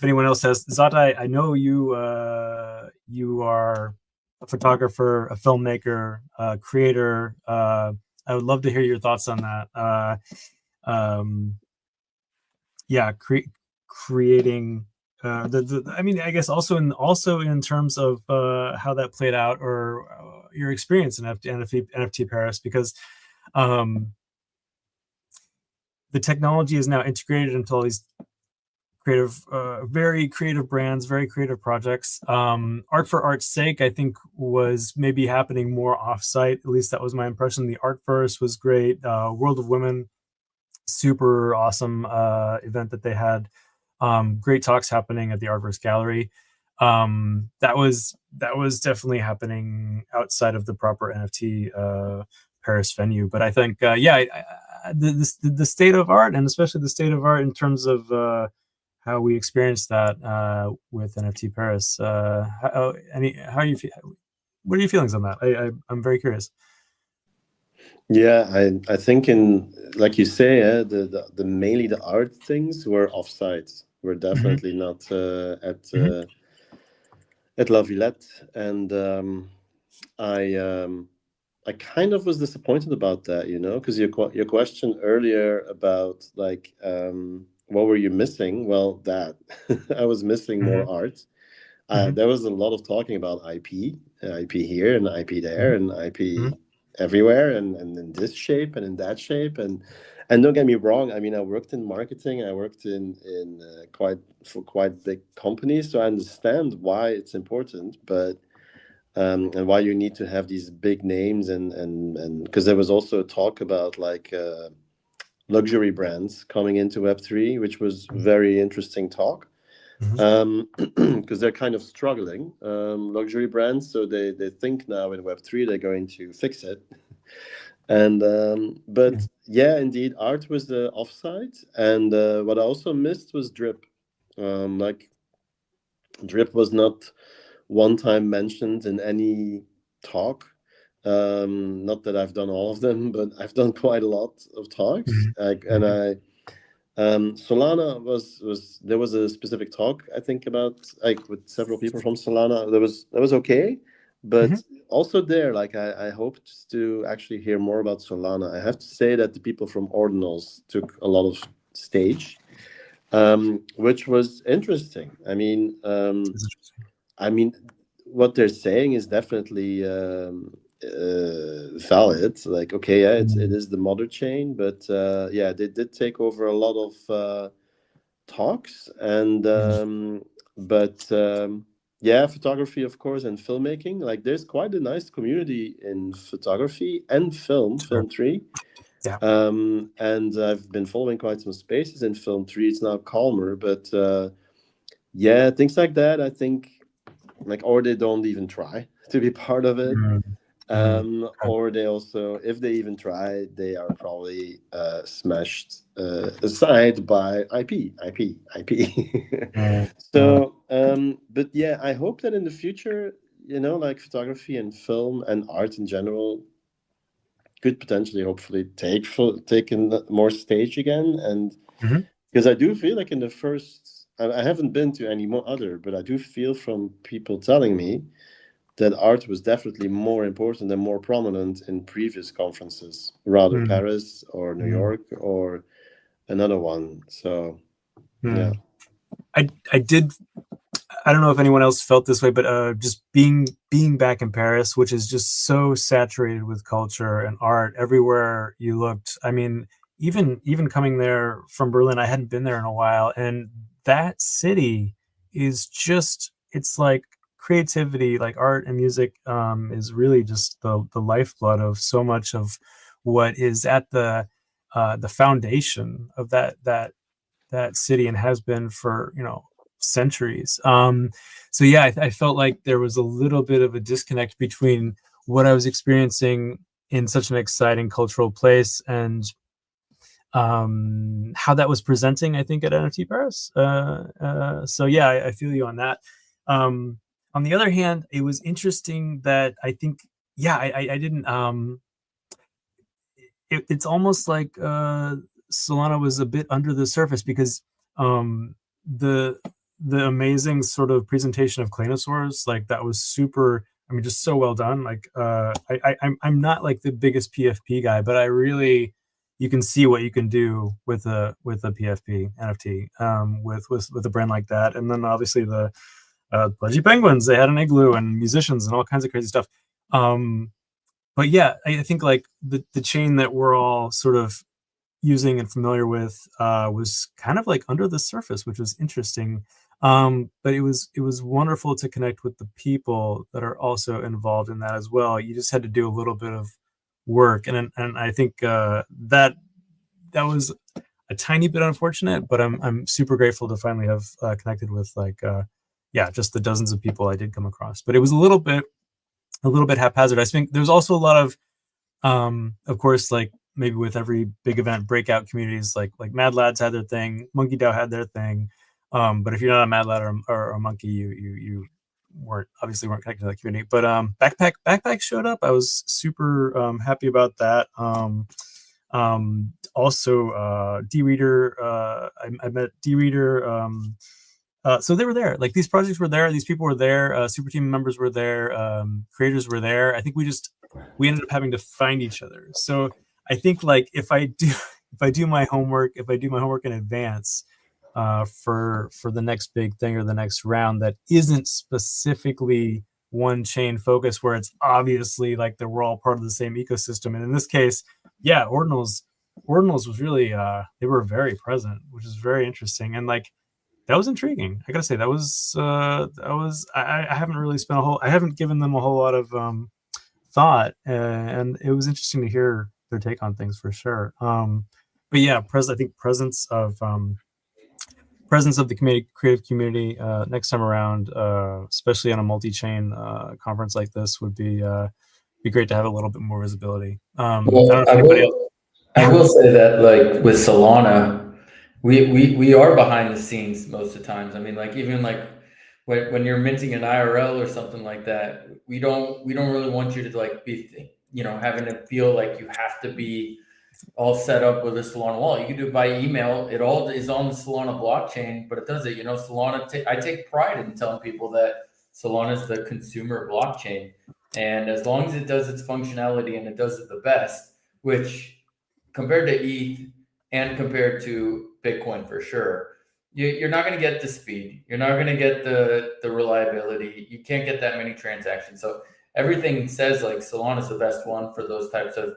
anyone else has. Zoteye, I know you are a photographer, a filmmaker, a creator. I would love to hear your thoughts on that. Yeah, creating I mean, I guess also in terms of how that played out, or your experience in NFT Paris, because the technology is now integrated into all these creative, very creative brands, very creative projects. Art for art's sake, I think, was maybe happening more offsite. At least that was my impression. The Artverse was great. World of Women, super awesome event that they had. Great talks happening at the Artverse Gallery. That was definitely happening outside of the proper NFT Paris venue. But I think, the state of art, and especially the state of art in terms of how we experience that with NFT Paris. How are you? What are your feelings on that? I'm very curious. Yeah, I think, in like you say, the mainly the art things were offsite. We're definitely not at La Villette, and I kind of was disappointed about that, because your question earlier about, like, what were you missing? Well, that I was missing more art. There was a lot of talking about IP here and IP there and IP everywhere, and in this shape and in that shape, and don't get me wrong. I mean, I worked in marketing. I worked in quite big companies, so I understand why it's important, but and why you need to have these big names, and because there was also talk about, like, luxury brands coming into Web3, which was very interesting talk. Because they're kind of struggling, luxury brands, so they think now in Web3 they're going to fix it. And but yeah, indeed, art was the offsite, and what I also missed was drip. Like, drip was not one time mentioned in any talk. Not that I've done all of them, but I've done quite a lot of talks. Solana was there was a specific talk, I think, about, like, with several people from Solana. That was okay, but also there, like, I hoped to actually hear more about Solana. I have to say that the people from Ordinals took a lot of stage, which was interesting. I mean, what they're saying is definitely valid. Like, okay, yeah, it is the mother chain, but yeah, they did take over a lot of talks, and but yeah, photography, of course, and filmmaking. Like, there's quite a nice community in photography and film 3. Yeah. And I've been following quite some spaces in film 3. It's now calmer, but yeah, things like that, I think, like, or they don't even try to be part of it. Or they also, if they even try, they are probably smashed aside by IP. So, but yeah, I hope that in the future, like, photography and film and art in general could potentially, hopefully, take in more stage again. And because I do feel like in the first, I haven't been to any more other, but I do feel from people telling me that art was definitely more important and more prominent in previous conferences, rather Paris or New York or another one. So, yeah. I don't know if anyone else felt this way, but just being back in Paris, which is just so saturated with culture and art everywhere you looked. I mean, even coming there from Berlin, I hadn't been there in a while, and that city is just, it's like creativity, like art and music, is really just the lifeblood of so much of what is at the foundation of that city, and has been for centuries. So yeah, I felt like there was a little bit of a disconnect between what I was experiencing in such an exciting cultural place and how that was presenting, I think, at NFT Paris. So yeah, I feel you on that. On the other hand, it was interesting that I think, yeah, I didn't. It's almost like Solana was a bit under the surface because the amazing sort of presentation of Claynosaurs, like that was super. I mean, just so well done. Like I'm not like the biggest PFP guy, but I really, you can see what you can do with a PFP NFT with a brand like that. And then obviously the Pudgy Penguins, they had an igloo and musicians and all kinds of crazy stuff. But yeah, I think like the chain that we're all sort of using and familiar with was kind of like under the surface, which was interesting. But it was wonderful to connect with the people that are also involved in that as well. You just had to do a little bit of work, and I think that was a tiny bit unfortunate, but I'm super grateful to finally have connected with like just the dozens of people I did come across. But it was a little bit haphazard. I think there's also a lot of course, like maybe with every big event, breakout communities like Mad Lads had their thing, Monkey DAO had their thing. But if you're not a Mad Lad or a Monkey, you weren't connected to that community. But Backpack showed up. I was super happy about that. Also, D-Reader, I met D-Reader. So they were there. Like these projects were there. These people were there. Super team members were there. Creators were there. I think we ended up having to find each other. So I think like if I do my homework in advance for the next big thing or the next round that isn't specifically one chain focus, where it's obviously like that we're all part of the same ecosystem. And in this case, yeah, Ordinals was really they were very present, which is very interesting. And like that was intriguing. I gotta say that was I haven't really I haven't given them a whole lot of thought, and it was interesting to hear their take on things for sure. But yeah, I think presence of the creative community next time around, especially on a multi-chain conference like this, would be great to have a little bit more visibility. Well, I will say that like with Solana, we are behind the scenes most of the times. I mean, like even like when you're minting an IRL or something like that, we don't really want you to like be having to feel like you have to be all set up with a Solana wallet. You can do it by email. It all is on the Solana blockchain, but it does it. Solana. I take pride in telling people that Solana is the consumer blockchain, and as long as it does its functionality and it does it the best, which compared to ETH and compared to Bitcoin for sure, you're not going to get the speed. You're not going to get the reliability. You can't get that many transactions. So everything says like Solana is the best one for those types of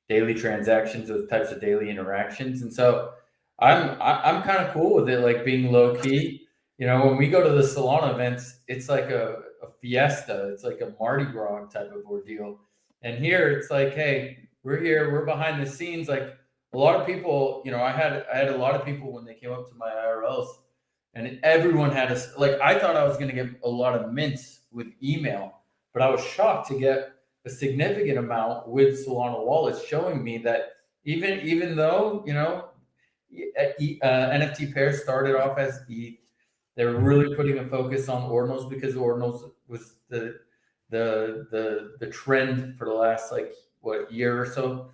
daily transactions, those types of daily interactions. And so I'm kind of cool with it, like being low key. When we go to the Solana events, it's like a fiesta. It's like a Mardi Gras type of ordeal. And here it's like, hey, we're here, we're behind the scenes. Like a lot of people, I had a lot of people when they came up to my IRLs, and everyone had I thought I was going to get a lot of mints with email, but I was shocked to get a significant amount with Solana wallets, showing me that even though NFT pairs started off as ETH, they were really putting a focus on Ordinals because Ordinals was the trend for the last year or so.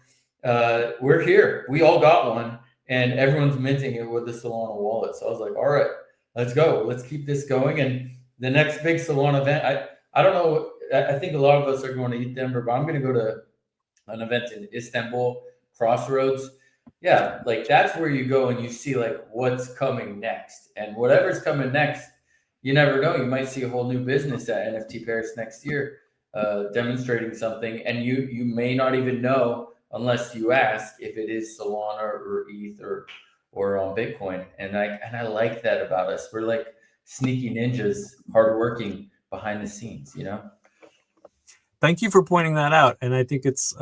We're here. We all got one, and everyone's minting it with the Solana wallet. So I was like, all right, let's go. Let's keep this going. And the next big Solana event, I don't know. I think a lot of us are going to ETH Denver, but I'm going to go to an event in Istanbul, Crossroads. Yeah, like that's where you go and you see like what's coming next. And whatever's coming next, you never know. You might see a whole new business at NFT Paris next year, demonstrating something, and you may not even know unless you ask if it is Solana or ETH or on Bitcoin. And I like that about us. We're like sneaky ninjas, hardworking behind the scenes, Thank you for pointing that out, and I think it's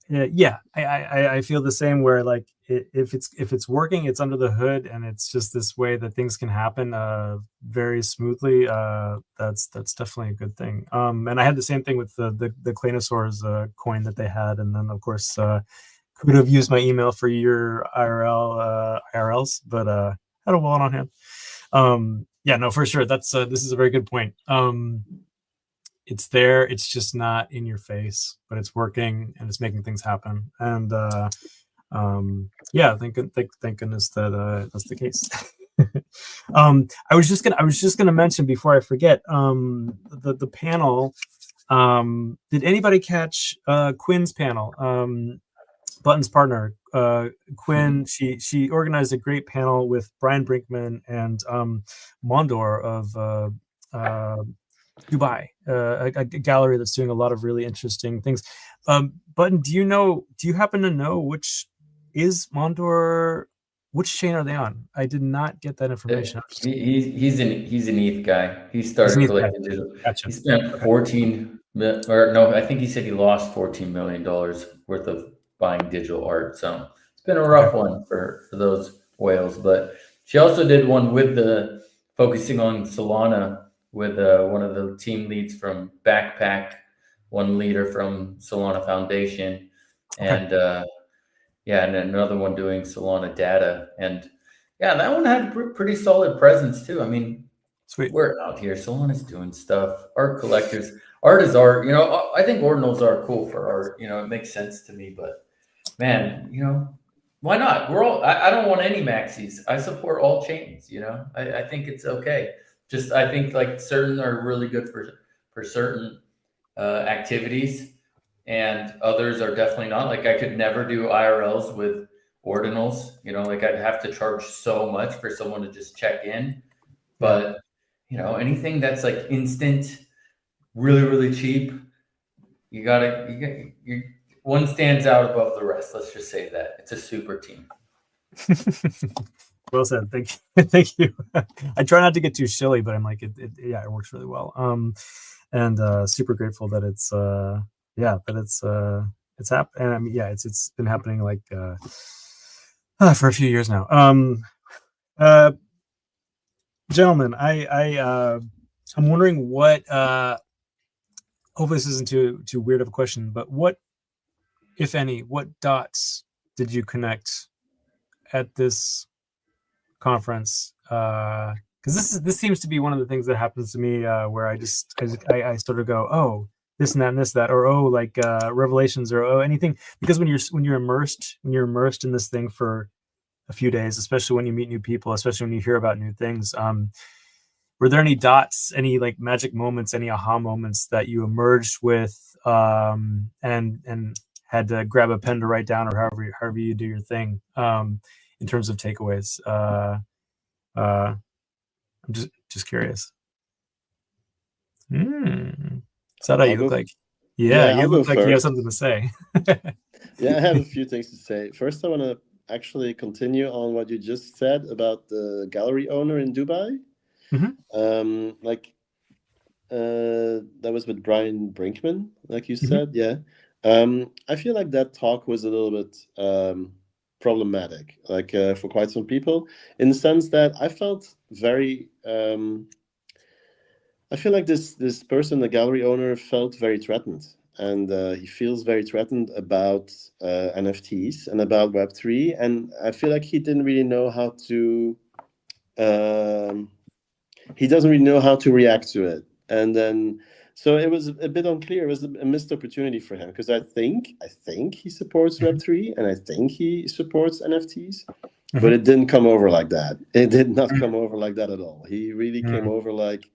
yeah, I feel the same. Where like if it's working, it's under the hood, and it's just this way that things can happen very smoothly. That's definitely a good thing. And I had the same thing with the Claynosaurs coin that they had, and then of course could have used my email for your IRLs, but had a wallet on hand. Yeah, no, for sure. That's this is a very good point. it's there. It's just not in your face, but it's working and it's making things happen. And yeah, thank goodness that that's the case. I was just gonna mention before I forget, the panel. Did anybody catch Quinn's panel? Button's partner, Quinn. She organized a great panel with Brian Brinkman and Mondor of Dubai, a gallery that's doing a lot of really interesting things. Button, do you happen to know which is Mondor? Which chain are they on? I did not get that information. He's an ETH guy. He started collecting digital. Gotcha. He spent 14 or no, I think he said he lost $14 million worth of buying digital art. So it's been a rough one for those whales. But she also did one with focusing on Solana with one of the team leads from Backpack, one leader from Solana Foundation, and and another one doing Solana data. And yeah, that one had a pretty solid presence too. I mean, sweet. We're out here. Solana's doing stuff. Art collectors. Art is art. You know, I think ordinals are cool for art. You know, it makes sense to me. But man, you know, why not? We're all. I don't want any maxis. I support all chains. You know, I think it's okay. Just I think like certain are really good for certain activities, and others are definitely not. Like I could never do IRLs with ordinals. You know, like I'd have to charge so much for someone to just check in. But you know, anything that's like instant, really, really cheap, you one stands out above the rest. Let's just say that it's a super team. Well said. Thank you. Thank you. I try not to get too silly, but I'm like, it works really well. And super grateful that it's happened. And I mean, it's been happening like for a few years now. Gentlemen, I'm wondering what. Hopefully, this isn't too weird of a question, but what, if any, what dots did you connect at this conference? Because this seems to be one of the things that happens to me, where I sort of go, oh, this and that and this that, or oh, like revelations, or oh, anything. Because when you're immersed in this thing for a few days, especially when you meet new people, especially when you hear about new things, were there any dots, any like magic moments, any aha moments that you emerged with, and had to grab a pen to write down, or however you do your thing, in terms of takeaways? I'm just curious. Zoteye, you look like you look like you have something to say. Yeah, I have a few things to say. First, I want to actually continue on what you just said about the gallery owner in Dubai. That was with Brian Brinkman, like you said. I feel like that talk was a little bit problematic, like for quite some people, in the sense that I felt very I feel like this person, the gallery owner, felt very threatened, and he feels very threatened about NFTs and about Web3, and I feel like he didn't really know how to he doesn't really know how to react to it. And then, so it was a bit unclear. It was a missed opportunity for him, because I think he supports Web3, and I think he supports NFTs, but it didn't come over like that. It did not come over like that at all. He really came over like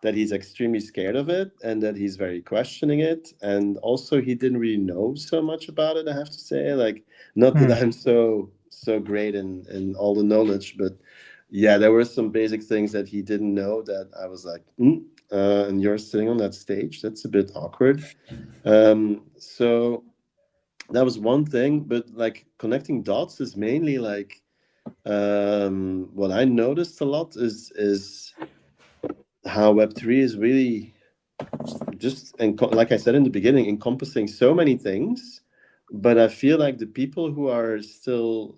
that he's extremely scared of it, and that he's very questioning it. And also he didn't really know so much about it, I have to say. Like, not that I'm so great in all the knowledge, but yeah, there were some basic things that he didn't know that I was like, and you're sitting on that stage. That's a bit awkward. So that was one thing, but like connecting dots is mainly like what I noticed a lot is how Web3 is really just, like I said in the beginning, encompassing so many things. But I feel like the people who are still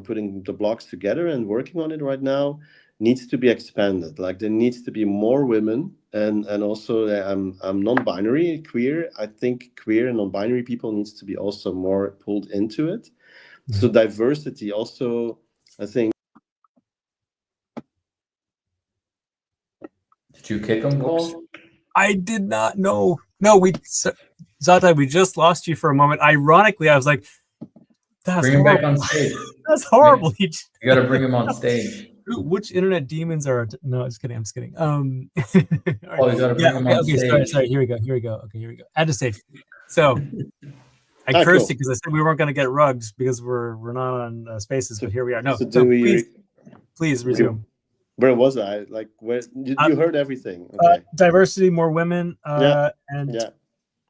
putting the blocks together and working on it right now needs to be expanded. Like, there needs to be more women, and also I'm non-binary, queer. I think queer and non-binary people needs to be also more pulled into it. So diversity also, I think. Did you kick him, Paul? I did not know. No, Zoteye, we just lost you for a moment. Ironically, I was like, that's Bring him back horrible. on stage. That's horrible. You got to bring him on stage. Which internet demons are? No, just kidding. I'm just kidding. Oh, you got to bring him on stage. Sorry. Here we go. Okay, here we go. I had to say, so I cursed it because I said we weren't going to get rugs because we're not on Spaces, but here we are. No, so please resume. Where was I? Like, where you heard everything? Okay. Diversity, more women, and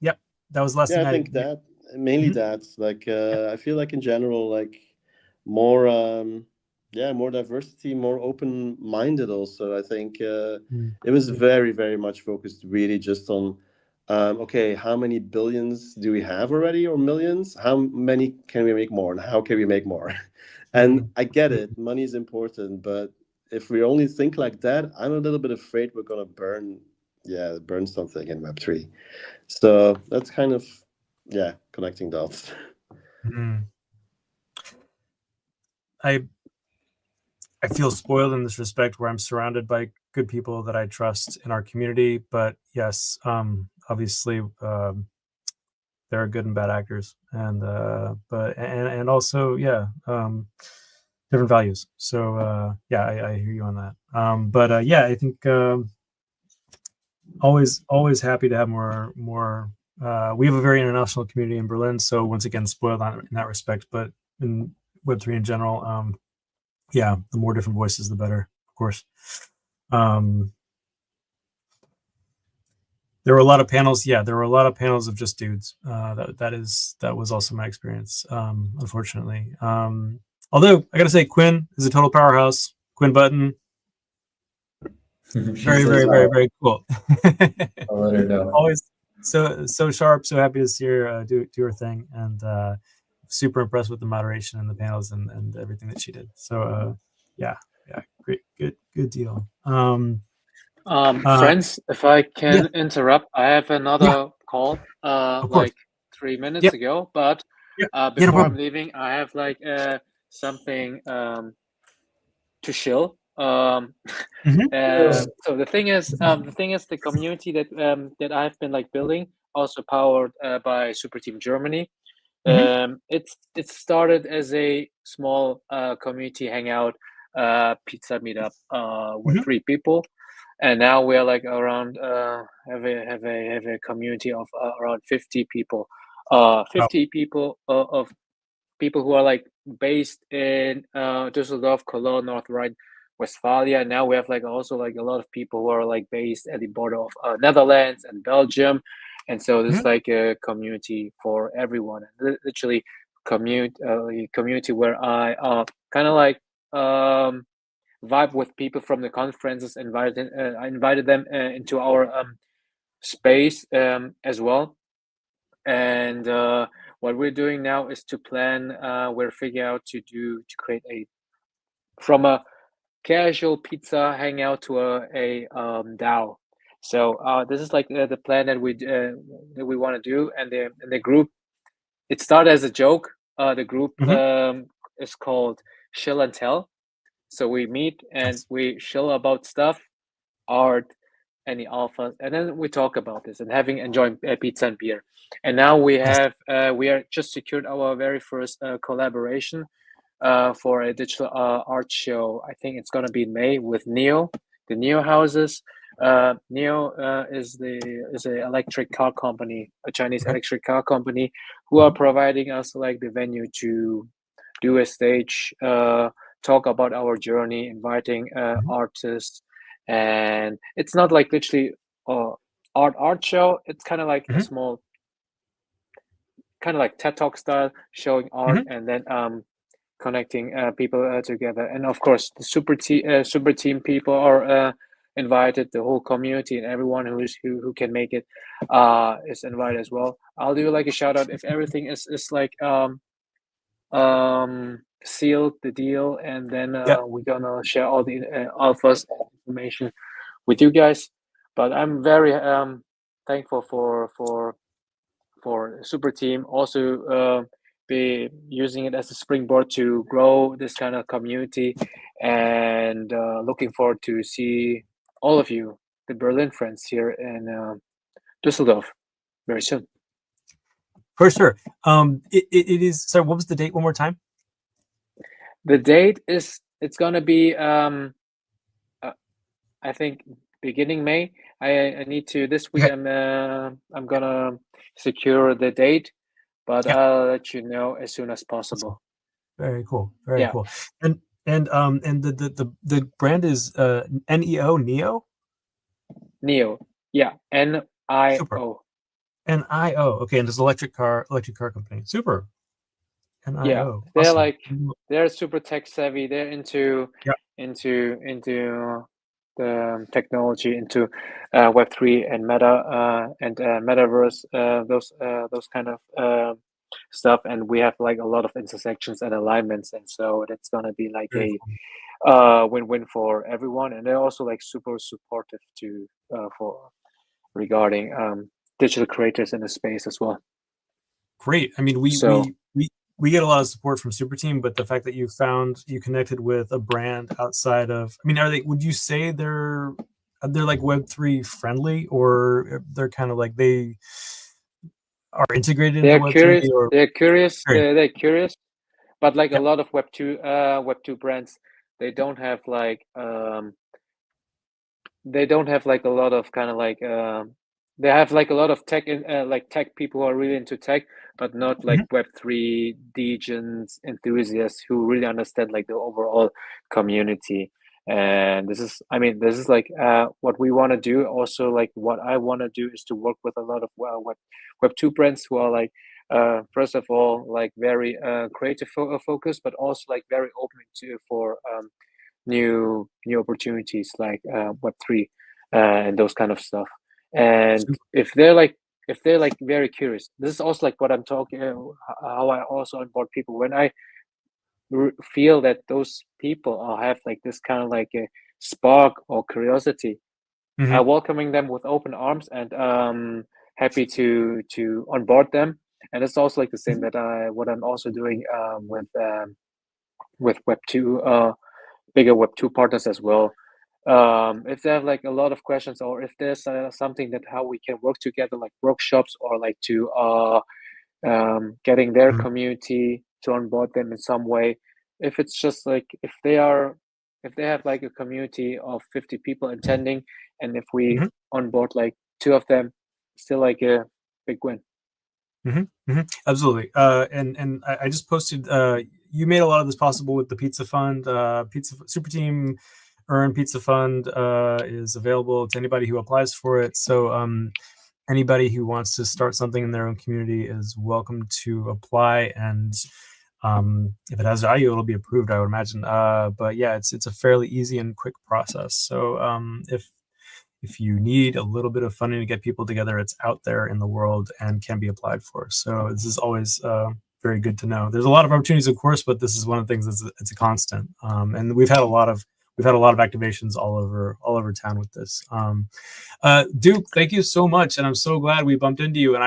yep, that was less. I think that mainly that's like I feel like in general, like more more diversity, more open-minded. Also, I think it was very, very much focused really just on okay, how many billions do we have already, or millions? How many can we make more, and how can we make more? And I get it, money is important, but if we only think like that, I'm a little bit afraid we're gonna burn something in Web3. So that's kind of connecting dots. I feel spoiled in this respect where I'm surrounded by good people that I trust in our community, but yes, obviously there are good and bad actors, and but also different values. So I hear you on that. But I think always happy to have more. We have a very international community in Berlin, so once again spoiled in that respect. But in Web3 in general, the more different voices, the better, of course. There were a lot of panels. Yeah, there were a lot of panels of just dudes. That was also my experience, unfortunately. Although I gotta say, Quinn is a total powerhouse. Quinn Button, very, very, very, very cool. I'll let her know. Always so sharp. So happy to see her do her thing, and super impressed with the moderation and the panels and everything that she did. So great, good deal. Friends, if I can interrupt, I have another call like 3 minutes ago, but before I'm leaving, I have like something to shill. So the thing is the community that I've been like building, also powered by Super Team Germany. It started as a small community hangout, pizza meetup with 3 people, and now we're like around have a community of around 50 people, 50 people of people who are like based in Düsseldorf, Cologne, North Rhine-Westphalia. Now we have like also like a lot of people who are like based at the border of Netherlands and Belgium. And so this is like a community for everyone. Literally, community where I kind of like vibe with people from the conferences. I invited them into our space as well. And what we're doing now is to plan. We're figuring out to create from a casual pizza hangout to a DAO. So this is like the plan that we want to do, and the group. It started as a joke. The group is called Chill and Tell. So we meet and we chill about stuff, art, any alpha, and then we talk about this and enjoying pizza and beer. And now we are just secured our very first collaboration for a digital art show. I think it's gonna be in May with Neo, the Neo houses. Neo is a electric car company, a Chinese electric car company, who are providing us like the venue to do a stage, talk about our journey, inviting artists, and it's not like literally art show. It's kind of like a small, kind of like TED Talk style, showing art and then connecting people together. And of course, the super team people are invited. The whole community and everyone who can make it is invited as well. I'll do like a shout out if everything is like sealed the deal, and then we're gonna share all the alphas information with you guys. But I'm very thankful for Super Team also be using it as a springboard to grow this kind of community, and looking forward to see all of you the Berlin friends here in Düsseldorf very soon. For sure. It is. Sorry, what was the date? One more time. The date is it's gonna be I think beginning May. I need to this week. Okay. I'm gonna secure the date, but Yeah. I'll let you know as soon as possible. Very cool. Very cool. And the brand is NEO Neo. Neo. Yeah. NIO. Super. NIO. Okay, and this electric car company. Super. NIO. Yeah. They're awesome. like they're super tech savvy. They're into Yeah. into the technology, into Web3 and Meta and Metaverse, those kind of stuff, and we have like a lot of intersections and alignments, and so it's gonna be like Very a win-win for everyone, and they're also like super supportive to for regarding digital creators in the space as well. Great. I mean, we get a lot of support from Super Team, but the fact that you connected with a brand outside of, I mean, would you say they're like Web3 friendly, or they're kind of like they are integrated into Web3? Or they're curious, but like a lot of Web2 brands, they don't have like a lot of kind of like they have like a lot of tech like tech people who are really into tech, but not like Web3 degens enthusiasts who really understand like the overall community. And this is like what we want to do. Also, like what I want to do is to work with a lot of Web2 brands who are like first of all like very creative focused, but also like very open for new opportunities like Web3 and those kind of stuff. And if they're like very curious, this is also like what I'm talking how I also onboard people when I feel that those people have like this kind of like a spark or curiosity, welcoming them with open arms and happy to onboard them. And it's also like the same that what I'm also doing with Web2 bigger Web2 partners as well. If they have like a lot of questions, or if there's something that how we can work together, like workshops, or like to getting their community to onboard them in some way. If it's just like if they have like a community of 50 people attending, and if we onboard like 2 of them, still like a big win. Absolutely. And I just posted. You made a lot of this possible with the Pizza Fund. Super Team Earn Pizza Fund is available to anybody who applies for it. So anybody who wants to start something in their own community is welcome to apply. And if it has value, it'll be approved, I would imagine. But yeah, it's a fairly easy and quick process. So if you need a little bit of funding to get people together, it's out there in the world and can be applied for. So this is always very good to know. There's a lot of opportunities, of course, but this is one of the things it's a constant. And we've had a lot of activations all over town with this. Duke, thank you so much, and I'm so glad we bumped into you. And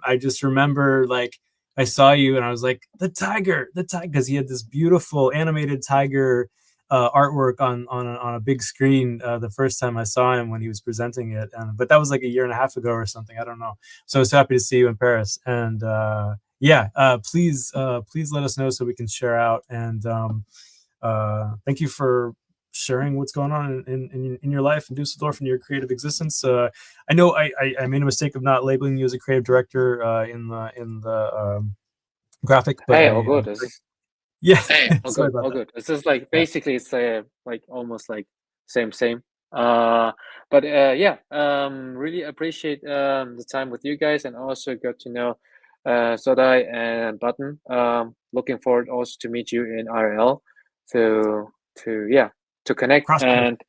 I just remember like I saw you and I was like, the tiger, because he had this beautiful animated tiger artwork on a big screen the first time I saw him when he was presenting it, but that was like a year and a half ago or something. I don't know. So I was happy to see you in Paris, and please let us know so we can share out. And thank you for sharing what's going on in your life in Dusseldorf and your creative existence. I know I made a mistake of not labeling you as a creative director in the graphic, but hey, all good. Yeah. Hey, all good. This is like basically it's like almost like same. But really appreciate the time with you guys, and also got to know Zoteye and Button. Looking forward also to meet you in RL to connect and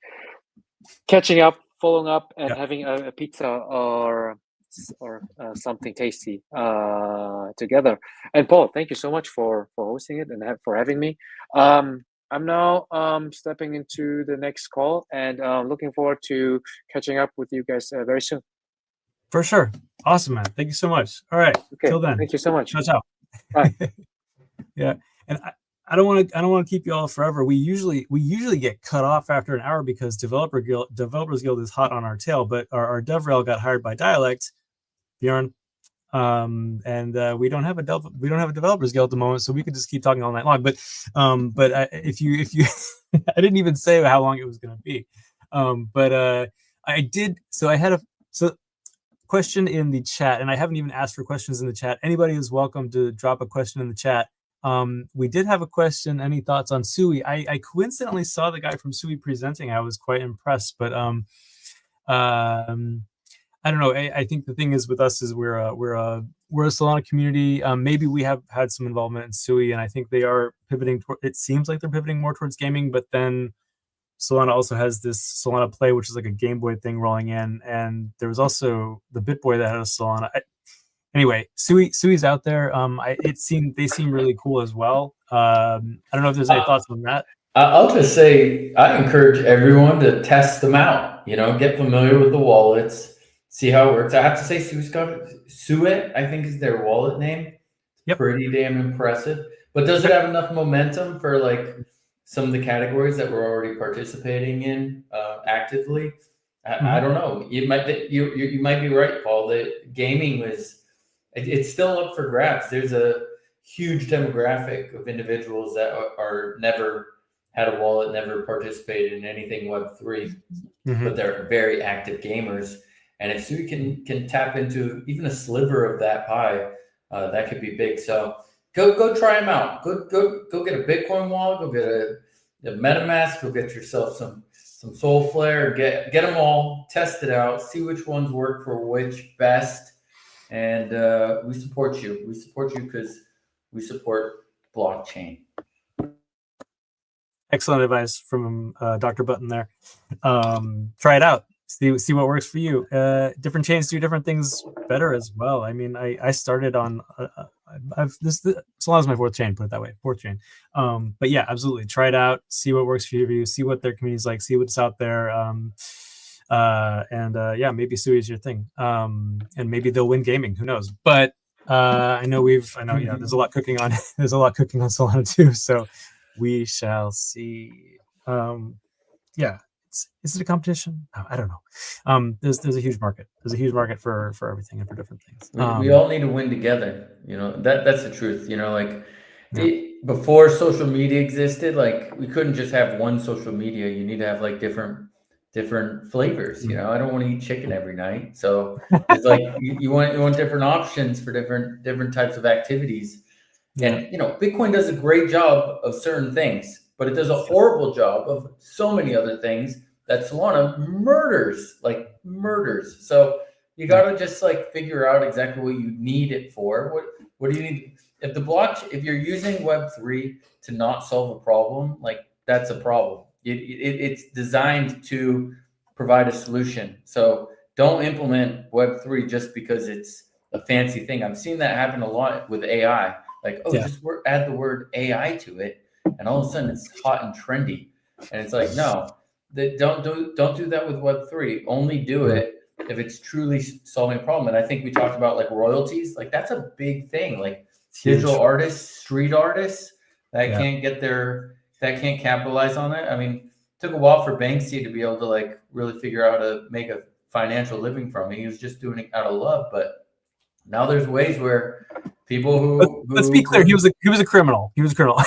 catching up, following up, and having a pizza or something tasty together. And Paul, thank you so much for hosting it and for having me. I'm now stepping into the next call, and looking forward to catching up with you guys very soon. For sure. Awesome, man. Thank you so much. All right. Okay. Till then. Thank you so much. Ciao, ciao. Bye. Yeah. And I don't want to keep you all forever. We usually get cut off after an hour because Developers Guild is hot on our tail, but our DevRel got hired by Dialect, Bjorn. And we don't have a Developers Guild at the moment, so we could just keep talking all night long. But if you I didn't even say how long it was going to be. But I did. So I had a question in the chat, and I haven't even asked for questions in the chat. Anybody is welcome to drop a question in the chat. We did have a question. Any thoughts on Sui? I coincidentally saw the guy from Sui presenting. I was quite impressed, but I don't know. I think the thing is with us is we're a Solana community. Maybe we have had some involvement in Sui, and I think they are pivoting. It seems like they're pivoting more towards gaming, but then Solana also has this Solana Play, which is like a Game Boy thing rolling in, and there was also the BitBoy that had a Solana. Anyway, Sui's out there. They seem really cool as well. I don't know if there's any thoughts on that. I'll just say I encourage everyone to test them out. Get familiar with the wallets. See how it works. I have to say, Suet, I think, is their wallet name. Yep. Pretty damn impressive. But does it have enough momentum for like some of the categories that we're already participating in actively? I don't know. You might be right, Paul. The gaming it's still up for grabs. There's a huge demographic of individuals that are never had a wallet, never participated in anything Web3, but they're very active gamers. And if Sui can tap into even a sliver of that pie, that could be big. So go try them out. Go get a Bitcoin wallet. Go get a MetaMask. Go get yourself some Soulflare. Get them all. Test it out. See which ones work for which best. And we support you. We support you because we support blockchain. Excellent advice from Dr. Button there. Try it out. See what works for you. Different chains do different things better as well. I mean, I started on Solana's my fourth chain, put it that way, fourth chain. But yeah, absolutely, try it out. See what works for you. See what their community's like. See what's out there. Yeah, maybe Sui is your thing. And maybe they'll win gaming. Who knows? But I know there's a lot cooking on Solana too. So we shall see. Yeah. Is it a competition? No, I don't know. There's a huge market. There's a huge market for everything and for different things. We all need to win together. That's the truth. Before social media existed, like we couldn't just have one social media. You need to have like different flavors. I don't want to eat chicken every night, so it's like you want different options for different types of activities. And Bitcoin does a great job of certain things, but it does a horrible job of so many other things that Solana murders. So you got to just like figure out exactly what you need it for. What do you need? If you're using Web3 to not solve a problem, like that's a problem. It's designed to provide a solution. So don't implement Web3 just because it's a fancy thing. I've seen that happen a lot with AI. Like, just add the word AI to it, and all of a sudden it's hot and trendy. And it's like, no, don't do that with Web3. Only do it if it's truly solving a problem. And I think we talked about like royalties. Like that's a big thing. Like digital artists, street artists that can't capitalize on it. I mean, it took a while for Banksy to be able to like really figure out how to make a financial living from it. He was just doing it out of love, but now there's ways where people who let's be clear, he was a criminal. He was a criminal.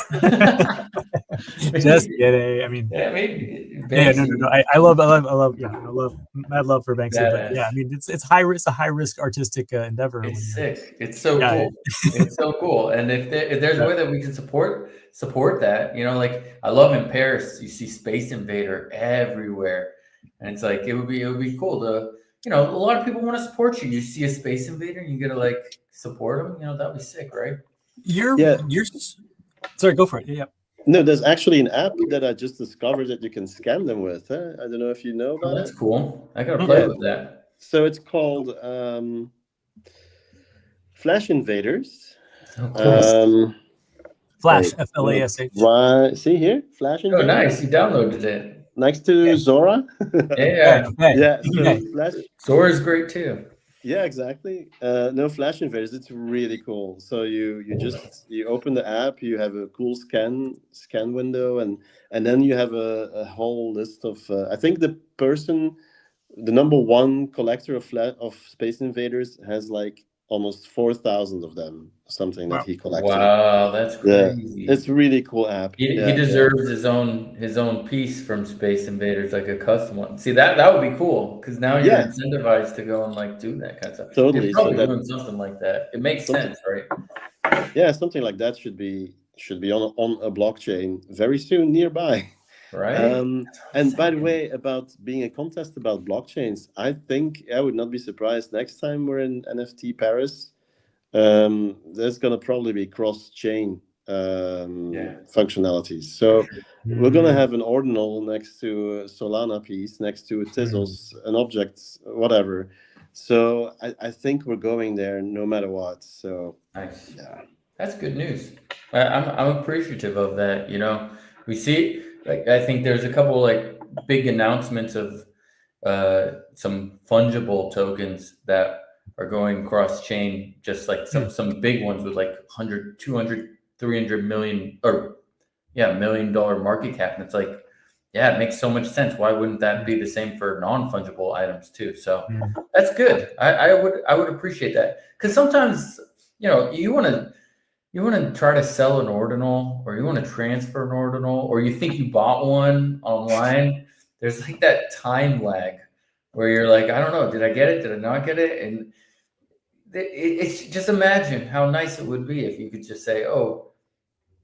Just kidding. I mean, no. I love mad love for Banksy, but yeah, I mean, it's a high risk artistic endeavor. It's sick. It's so cool. It's so cool. And if there's a way that we can support that, like I love in Paris, you see Space Invader everywhere, and it's like it would be cool to. A lot of people want to support you. You see a Space Invader, and you gotta like support them. That'd be sick, right? Sorry, go for it. Yeah. No, there's actually an app that I just discovered that you can scan them with. Huh? I don't know if you know about that's cool. I gotta play with that. So it's called Flash Invaders. Oh, cool. Flash, Flash. Right. See here, Flash Invaders. Oh, nice. You downloaded it. Next to Zora. Yeah. Yeah. So Zora is great too. Yeah, exactly. No Flash invaders. It's really cool. So you open the app, you have a cool scan window, and then you have a whole list of. I think the number one collector of Space Invaders has like almost 4,000 of them. Something that Wow. he collected. Wow, that's Yeah, crazy. it's a really cool app. He Yeah, deserves his own piece from Space Invaders, like a custom one. See, that would be cool because now you're yeah, incentivized to go and like do that kind of stuff. You're totally. So probably that doing something like that. It makes something. sense, right? Yeah, something like that should be on a blockchain very soon nearby. Right? That's what I'm And by the saying. way, about being a contest about blockchains, I think I would not be surprised next time we're in NFT Paris. There's gonna probably be cross-chain Yeah, functionalities. for So sure. we're gonna Mm, have an ordinal next to a Solana piece, next to a mm. Tezos, an object, whatever. So I think we're going there no matter what. So Nice. yeah. That's good news. I'm appreciative of that. You know, we see like I think there's a couple like big announcements of some fungible tokens that are going cross chain, just like some big ones with like 100, 200, 300 million or yeah, $1 million market cap. And it's like, yeah, it makes so much sense. Why wouldn't that be the same for non-fungible items too? So Mm. that's good. I would appreciate that because sometimes you want to try to sell an ordinal or you want to transfer an ordinal or you think you bought one online. There's like that time lag where you're like, I don't know, did I get it? Did I not get it? And it's just imagine how nice it would be if you could just say, oh,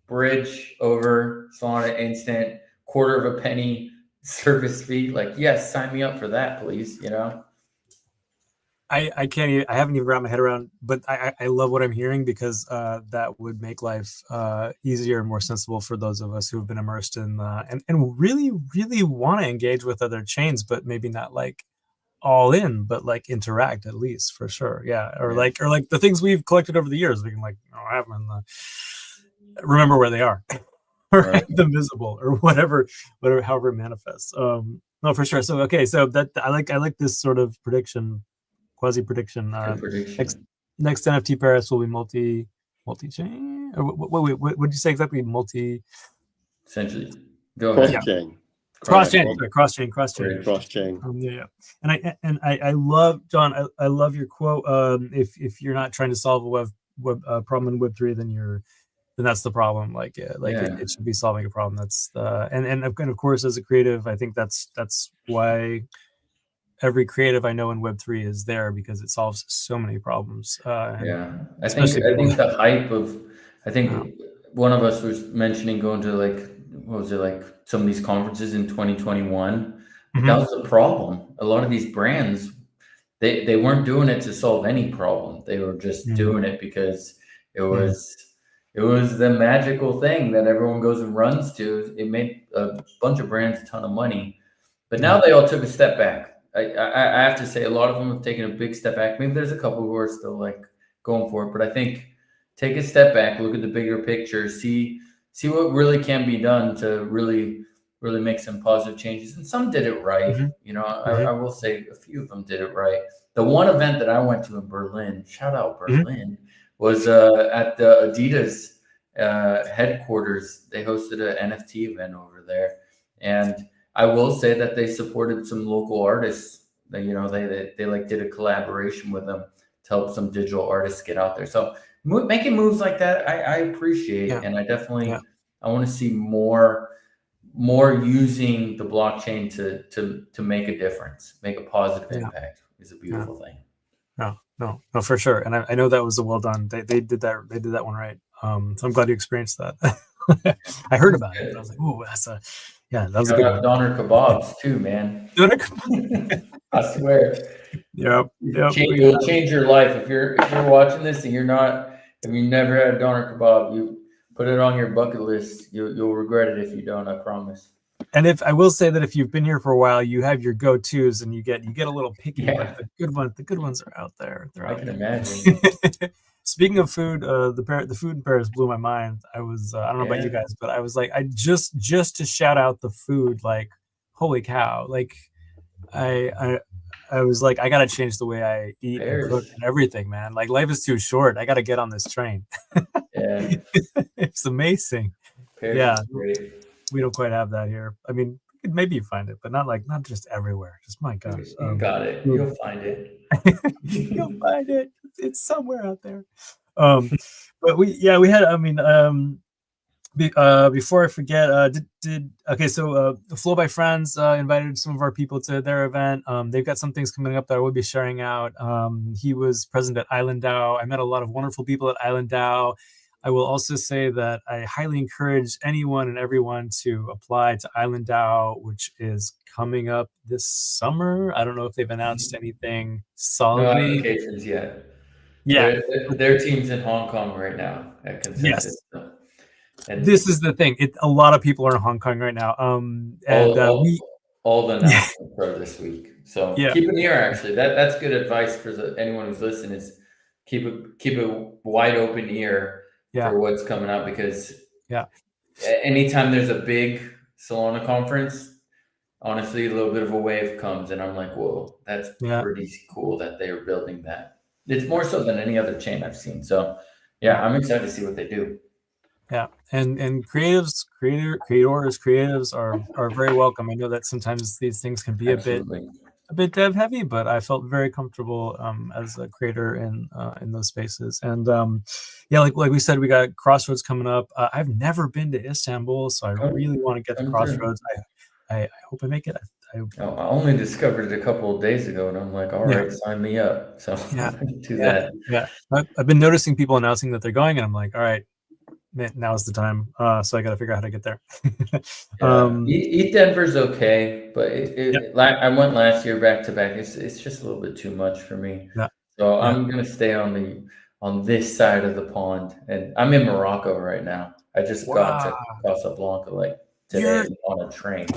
bridge over Solana instant, quarter of a penny service fee. Like, yes, sign me up for that, please. You know? I can't even, I haven't even wrapped my head around, but I love what I'm hearing because that would make life easier and more sensible for those of us who have been immersed in and really want to engage with other chains, but maybe not like all in, but like interact at least for sure. Yeah, or Yeah. like the things we've collected over the years, we can like have them in remember where they are, or Right. have them visible, or whatever however it manifests. No, for sure. So okay, so that I like this sort of prediction, quasi prediction. Good Next prediction. next NFT Paris will be multi chain. Or what did you say exactly? Multi Essentially. Go yeah ahead. Cross-chain. cross Yeah, chain cross chain. Bridge. cross-chain. Yeah. And I love John. I love your quote. If you're not trying to solve a web problem in Web3, then that's the problem. Like Yeah. it should be solving a problem. That's and of course as a creative, I think that's why every creative I know in Web3 is there because it solves so many problems. And Yeah. especially I people. think the hype of I Yeah. think one of us was mentioning going to like what was it like some of these conferences in 2021. Like that Mhm. was the problem. A lot of these brands they weren't doing it to solve any problem. They were just Mhm. doing it because it Mhm. was the magical thing that everyone goes and runs to. It made a bunch of brands a ton of money, but now Yeah. they all took a step back. I have to say a lot of them have taken a big step back. Maybe there's a couple who are still like going for it, but I think take a step back, look at the bigger picture, see what really can be done to really make some positive changes. And some did it right. Mhm. You know, Mhm. I will say a few of them did it right. The one event that I went to in Berlin, shout out Mhm. Berlin, was at the Adidas headquarters. They hosted an NFT event over there, and I will say that they supported some local artists. They like did a collaboration with them to help some digital artists get out there. So making moves like that, I appreciate, Yeah. and I Yeah. definitely I want to see more using the blockchain to make a difference, make a positive Yeah. impact is a Yeah. beautiful thing. No, for sure. And I know that was a well done. They did that one right. So I'm glad you experienced that. I heard about it, but I was like, "Ooh, that was a Shout good out one." Donner Kebabs too, man. I swear, Yep. it'll change your life if you're watching this and if you never had a Donner Kebab, you put it on your bucket list. You'll regret it if you don't. I promise. And if I will say that if you've been here for a while, you have your go-tos, and you get a little picky, but Yeah, the good ones are out there. They're I out can there. imagine. Speaking of food, the food in Paris blew my mind. I don't know about you Yeah, guys, but I was like, I just to shout out the food, like, holy cow! Like, I I was like, I gotta change the way I eat and cook Paris. and everything, man. Like life is too short. I gotta get on this train. Yeah, It's amazing. Paris Yeah, is great. we don't quite have that here. I mean, we could maybe find it, but not just everywhere. Just my gosh. You got it. Food. You'll find it. You'll find it. It's somewhere out there. But we had. I mean, before I forget, so Flow by Friends invited some of our people to their event. They've got some things coming up that I will be sharing out. He was present at Island DAO. I met a lot of wonderful people at Island DAO. I will also say that I highly encourage anyone and everyone to apply to Island DAO, which is coming up this summer. I don't know if they've announced anything solidly. No applications yet. Yeah, their team's in Hong Kong right now at Consensus. Yes. So. And this is the thing. A lot of people are in Hong Kong right now. All the announcements are this week. So keep an ear. Actually, that's good advice for anyone who's listening. Is keep a wide open ear for what's coming up, because anytime there's a big Solana conference, honestly, a little bit of a wave comes, and I'm like, whoa, that's pretty cool that they are building that. It's more so than any other chain I've seen. So I'm excited to see what they do. Yeah, and creatives are very welcome. I know that sometimes these things can be a bit dev heavy, but I felt very comfortable as a creator in those spaces. And like we said, we got Crossroads coming up. I've never been to Istanbul, so I really want to get to Crossroads. I hope I make it. I only discovered it a couple of days ago, and I'm like, all right, sign me up. So do that. Yeah, I've been noticing people announcing that they're going, and I'm like, all right, now's the time. So I got to figure out how to get there. ETH Denver's okay, but I went last year back to back. It's just a little bit too much for me. So I'm gonna stay on this side of the pond, and I'm in Morocco right now. I just got to Casablanca like today on a train.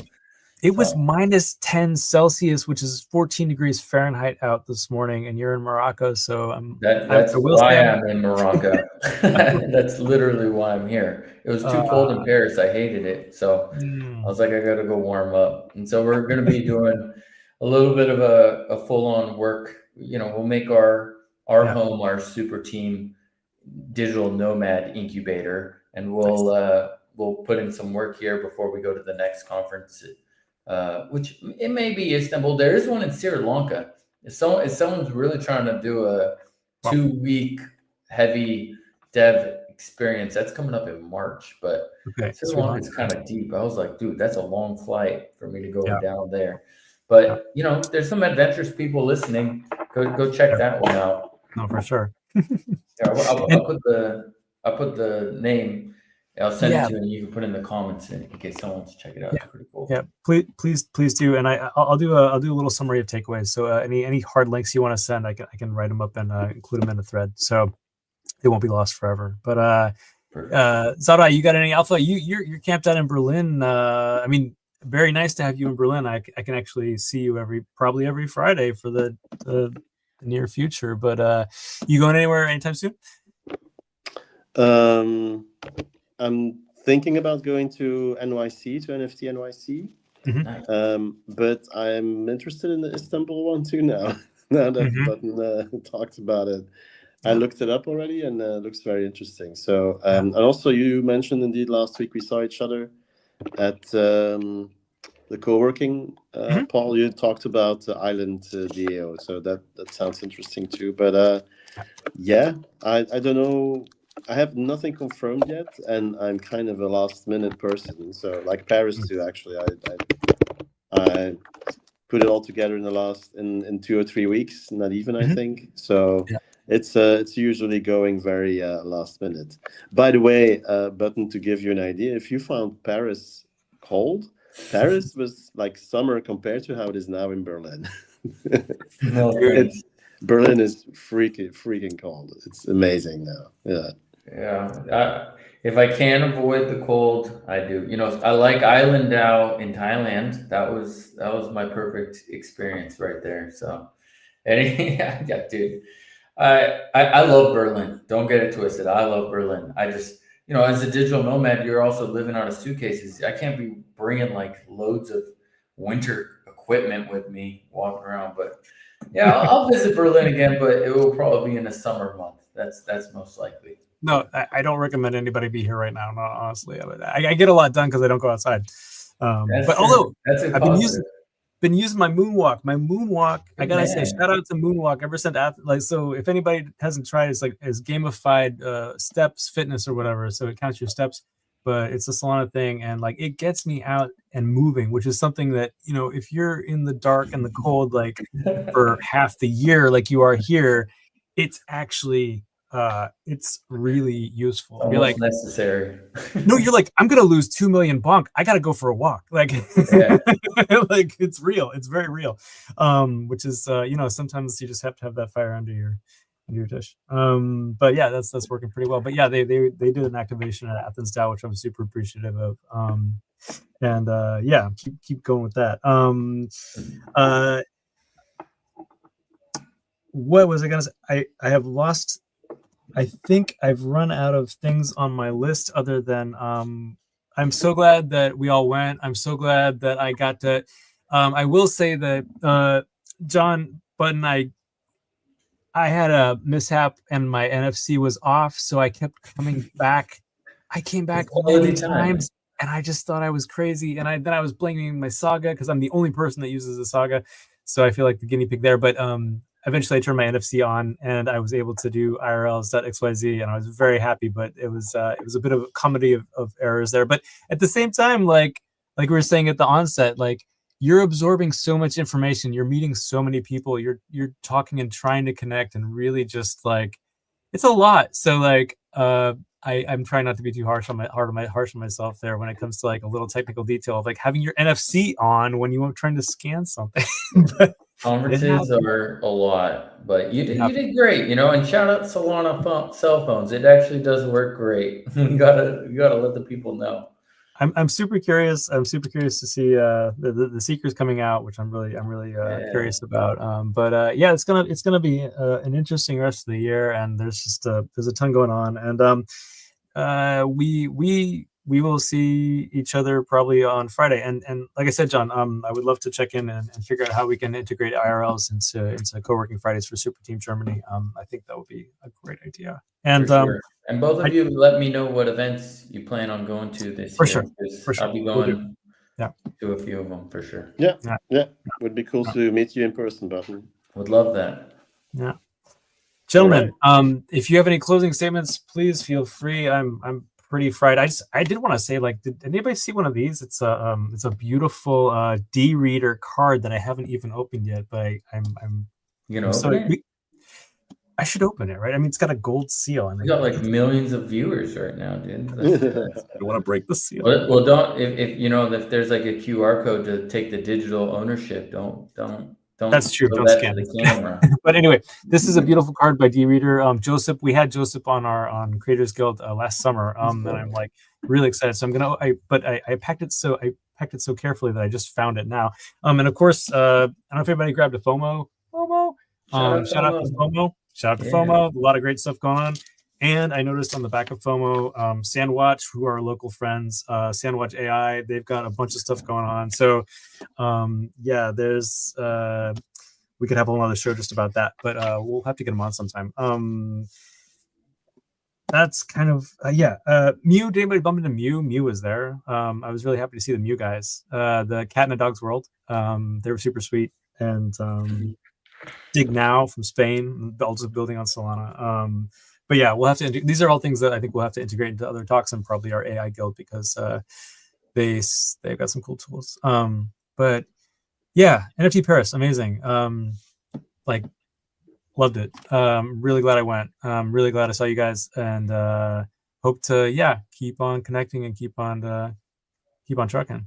It was minus 10 Celsius, which is 14 degrees Fahrenheit out this morning, and you're in Morocco. So that's why I'm in Morocco. That's literally why I'm here. It was too cold in Paris. I hated it. So I was like, I got to go warm up. And so we're going to be doing a little bit of a full-on work. We'll make our home, our super team digital nomad incubator, and we'll put in some work here before we go to the next conference. Which it may be Istanbul. There is one in Sri Lanka. If someone's really trying to do a 2-week heavy dev experience, that's coming up in March. But Sri Lanka is kind of deep. I was like, dude, that's a long flight for me to go down there. But there's some adventurous people listening. Go check that one out. No, for sure. I'll put the name. I'll send it to you, and you can put in the comments in case someone wants to check it out. It's pretty cool. Yeah, please do, and I'll do a little summary of takeaways. So any hard links you want to send, I can write them up and include them in the thread, so they won't be lost forever. But Zoteye, you got any alpha? You're camped out in Berlin. I mean, very nice to have you in Berlin. I can actually see you probably every Friday for the near future. But you going anywhere anytime soon? I'm thinking about going to NYC, to NFT NYC. Mm-hmm. But I'm interested in the Istanbul one too now. Now that Button talked about it. I looked it up already, and it looks very interesting. So, and also you mentioned indeed last week we saw each other at the co-working. Paul, you talked about the Island DAO, so that sounds interesting too. But I don't know. I have nothing confirmed yet, and I'm kind of a last-minute person. So, like Paris too, actually, I put it all together in 2 or 3 weeks, not even, I think. So it's usually going very last minute. By the way, Button, to give you an idea, if you found Paris cold, Paris was like summer compared to how it is now in Berlin. Berlin is freaking cold. It's amazing now. Yeah. If I can avoid the cold, I do. I like Island DAO in Thailand. That was my perfect experience right there. So, dude, I love Berlin. Don't get it twisted. I love Berlin. I just, as a digital nomad, you're also living out of suitcases. I can't be bringing like loads of winter equipment with me walking around. But yeah, I'll visit Berlin again, but it will probably be in a summer month. That's most likely. No, I don't recommend anybody be here right now. No, honestly, I get a lot done because I don't go outside. But true. although That's I've been using my moonwalk. I gotta say, shout out to moonwalk. Ever since so if anybody hasn't tried, it's gamified steps fitness or whatever. So it counts your steps, but it's a Solana thing, and like it gets me out and moving, which is something that, you know, if you're in the dark and the cold like for half the year like you are here, it's actually it's really useful. Almost you're like necessary. No, you're like, I'm gonna lose 2 million bonk. I gotta go for a walk. Like, like it's real. It's very real. Which is you know, sometimes you just have to have that fire under your dish. But yeah, that's working pretty well. But yeah, they did an activation at Athens DAO, which I'm super appreciative of. And yeah, keep going with that. What was I gonna say? I have lost. I think I've run out of things on my list other than I'm so glad that we all went. I'm so glad that I got to. I will say that John Button, I had a mishap and my NFC was off, so I kept coming back. I came back many times, and I just thought I was crazy. And then I was blaming my Saga because I'm the only person that uses the Saga, so I feel like the guinea pig there. But eventually I turned my NFC on and I was able to do IRLs.xyz, and I was very happy, but it was a bit of a comedy of errors there. But at the same time, like we were saying at the onset, like you're absorbing so much information, you're meeting so many people, you're talking and trying to connect, and really just like it's a lot. So like I'm trying not to be too harsh on myself there when it comes to like a little technical detail of like having your NFC on when you are trying to scan something. But conferences are a lot, but you did great, you know. And shout out Solana cell phones. It actually does work great. You gotta let the people know. I'm super curious. I'm super curious to see the Seekers coming out, which I'm really curious about. But yeah, it's gonna be an interesting rest of the year, and there's a ton going on, and we will see each other probably on Friday. And like I said, John, I would love to check in and figure out how we can integrate IRLs into co-working Fridays for Super Team Germany. I think that would be a great idea. And sure. And both of you let me know what events you plan on going to this year. For sure. I'll be going to a few of them for sure. Yeah. Would be cool to meet you in person, Button. Would love that. Yeah. Gentlemen, right. If you have any closing statements, please feel free. I'm pretty fried. I did want to say, like, did anybody see one of these? It's a beautiful D-reader card that I haven't even opened yet, but I'm you know, I should open it, right? I mean, it's got a gold seal. We got like millions of viewers right now, dude. I don't want to break the seal. Well, don't if you know if there's like a QR code to take the digital ownership, don't. That's true. Don't scan the camera. But anyway, this is a beautiful card by D-Reader. Joseph, we had Joseph on Creators Guild last summer, and I'm like really excited. So I packed it so carefully that I just found it now. And of course, I don't know if anybody grabbed a FOMO. Shout out to FOMO. Shout out to FOMO. A lot of great stuff going on. And I noticed on the back of FOMO, Sandwatch, who are local friends, Sandwatch AI, they've got a bunch of stuff going on. So, yeah, there's we could have another show just about that, but we'll have to get them on sometime. That's kind of Mew. Did anybody bump into Mew? Mew was there. I was really happy to see the Mew guys. The Cat in a Dog's World. They were super sweet. And Dig Now from Spain, also building on Solana. But yeah, we'll have to. These are all things that I think we'll have to integrate into other talks and probably our AI guild because they've got some cool tools. But yeah, NFT Paris, amazing. Like loved it. Really glad I went. Really glad I saw you guys, and hope to keep on connecting and keep on trucking.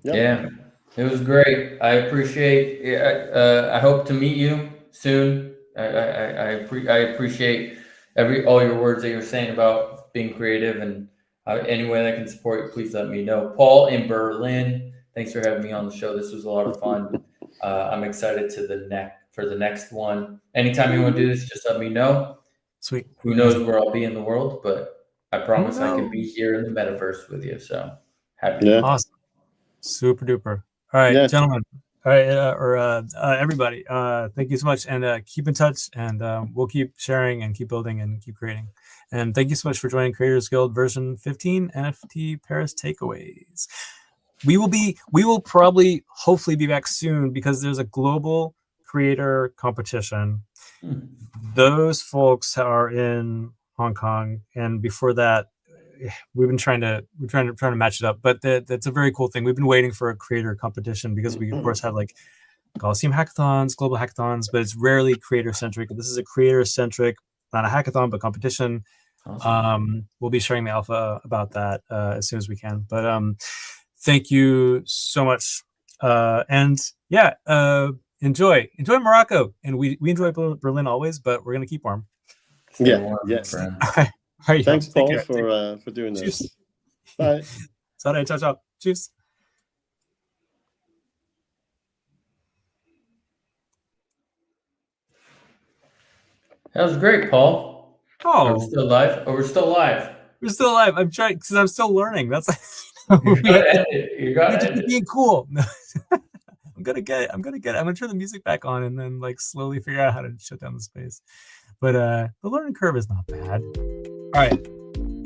Yeah, it was great. I appreciate it. I hope to meet you soon. I appreciate all your words that you're saying about being creative, and any way that I can support you, please let me know. Paul in Berlin, thanks for having me on the show. This was a lot of fun. I'm excited for the next one. Anytime you want to do this, just let me know. Sweet. Who knows where I'll be in the world, but I promise I can be here in the metaverse with you. So happy. Awesome. Super duper. All right, gentlemen. All right, everybody, thank you so much, and keep in touch, and we'll keep sharing and keep building and keep creating. And thank you so much for joining Creators Guild version 15 NFT Paris takeaways. We will probably, hopefully, be back soon because there's a global creator competition. Those folks are in Hong Kong, and before that, we've been trying to match it up. But that's a very cool thing. We've been waiting for a creator competition because we of course have like Coliseum hackathons, global hackathons, but it's rarely creator centric. This is a creator centric, not a hackathon, but competition. Awesome. We'll be sharing the alpha about that as soon as we can. But thank you so much, and yeah, enjoy Morocco, and we enjoy Berlin always, but we're gonna keep warm. Stay warm, friend. All right, thanks, Paul, for doing this. Bye. Zoteye, ciao, ciao. Tschüss. That was great, Paul. Oh, we're still live. We're still live. We're still live. I'm trying because I'm still learning. That's you gotta end it. Being cool. I'm gonna turn the music back on and then like slowly figure out how to shut down the space. But the learning curve is not bad. All right,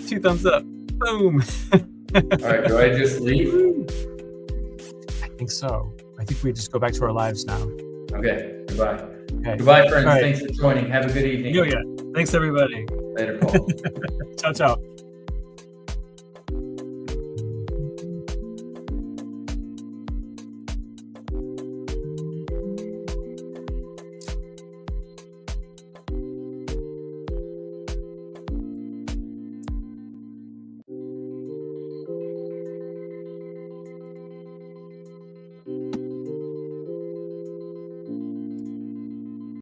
2 thumbs up. Boom. All right, do I just leave? I think so. I think we just go back to our lives now. Okay. Goodbye. Okay. Goodbye, friends. Right. Thanks for joining. Have a good evening. Yeah. Thanks, everybody. Later, Paul. Ciao, ciao.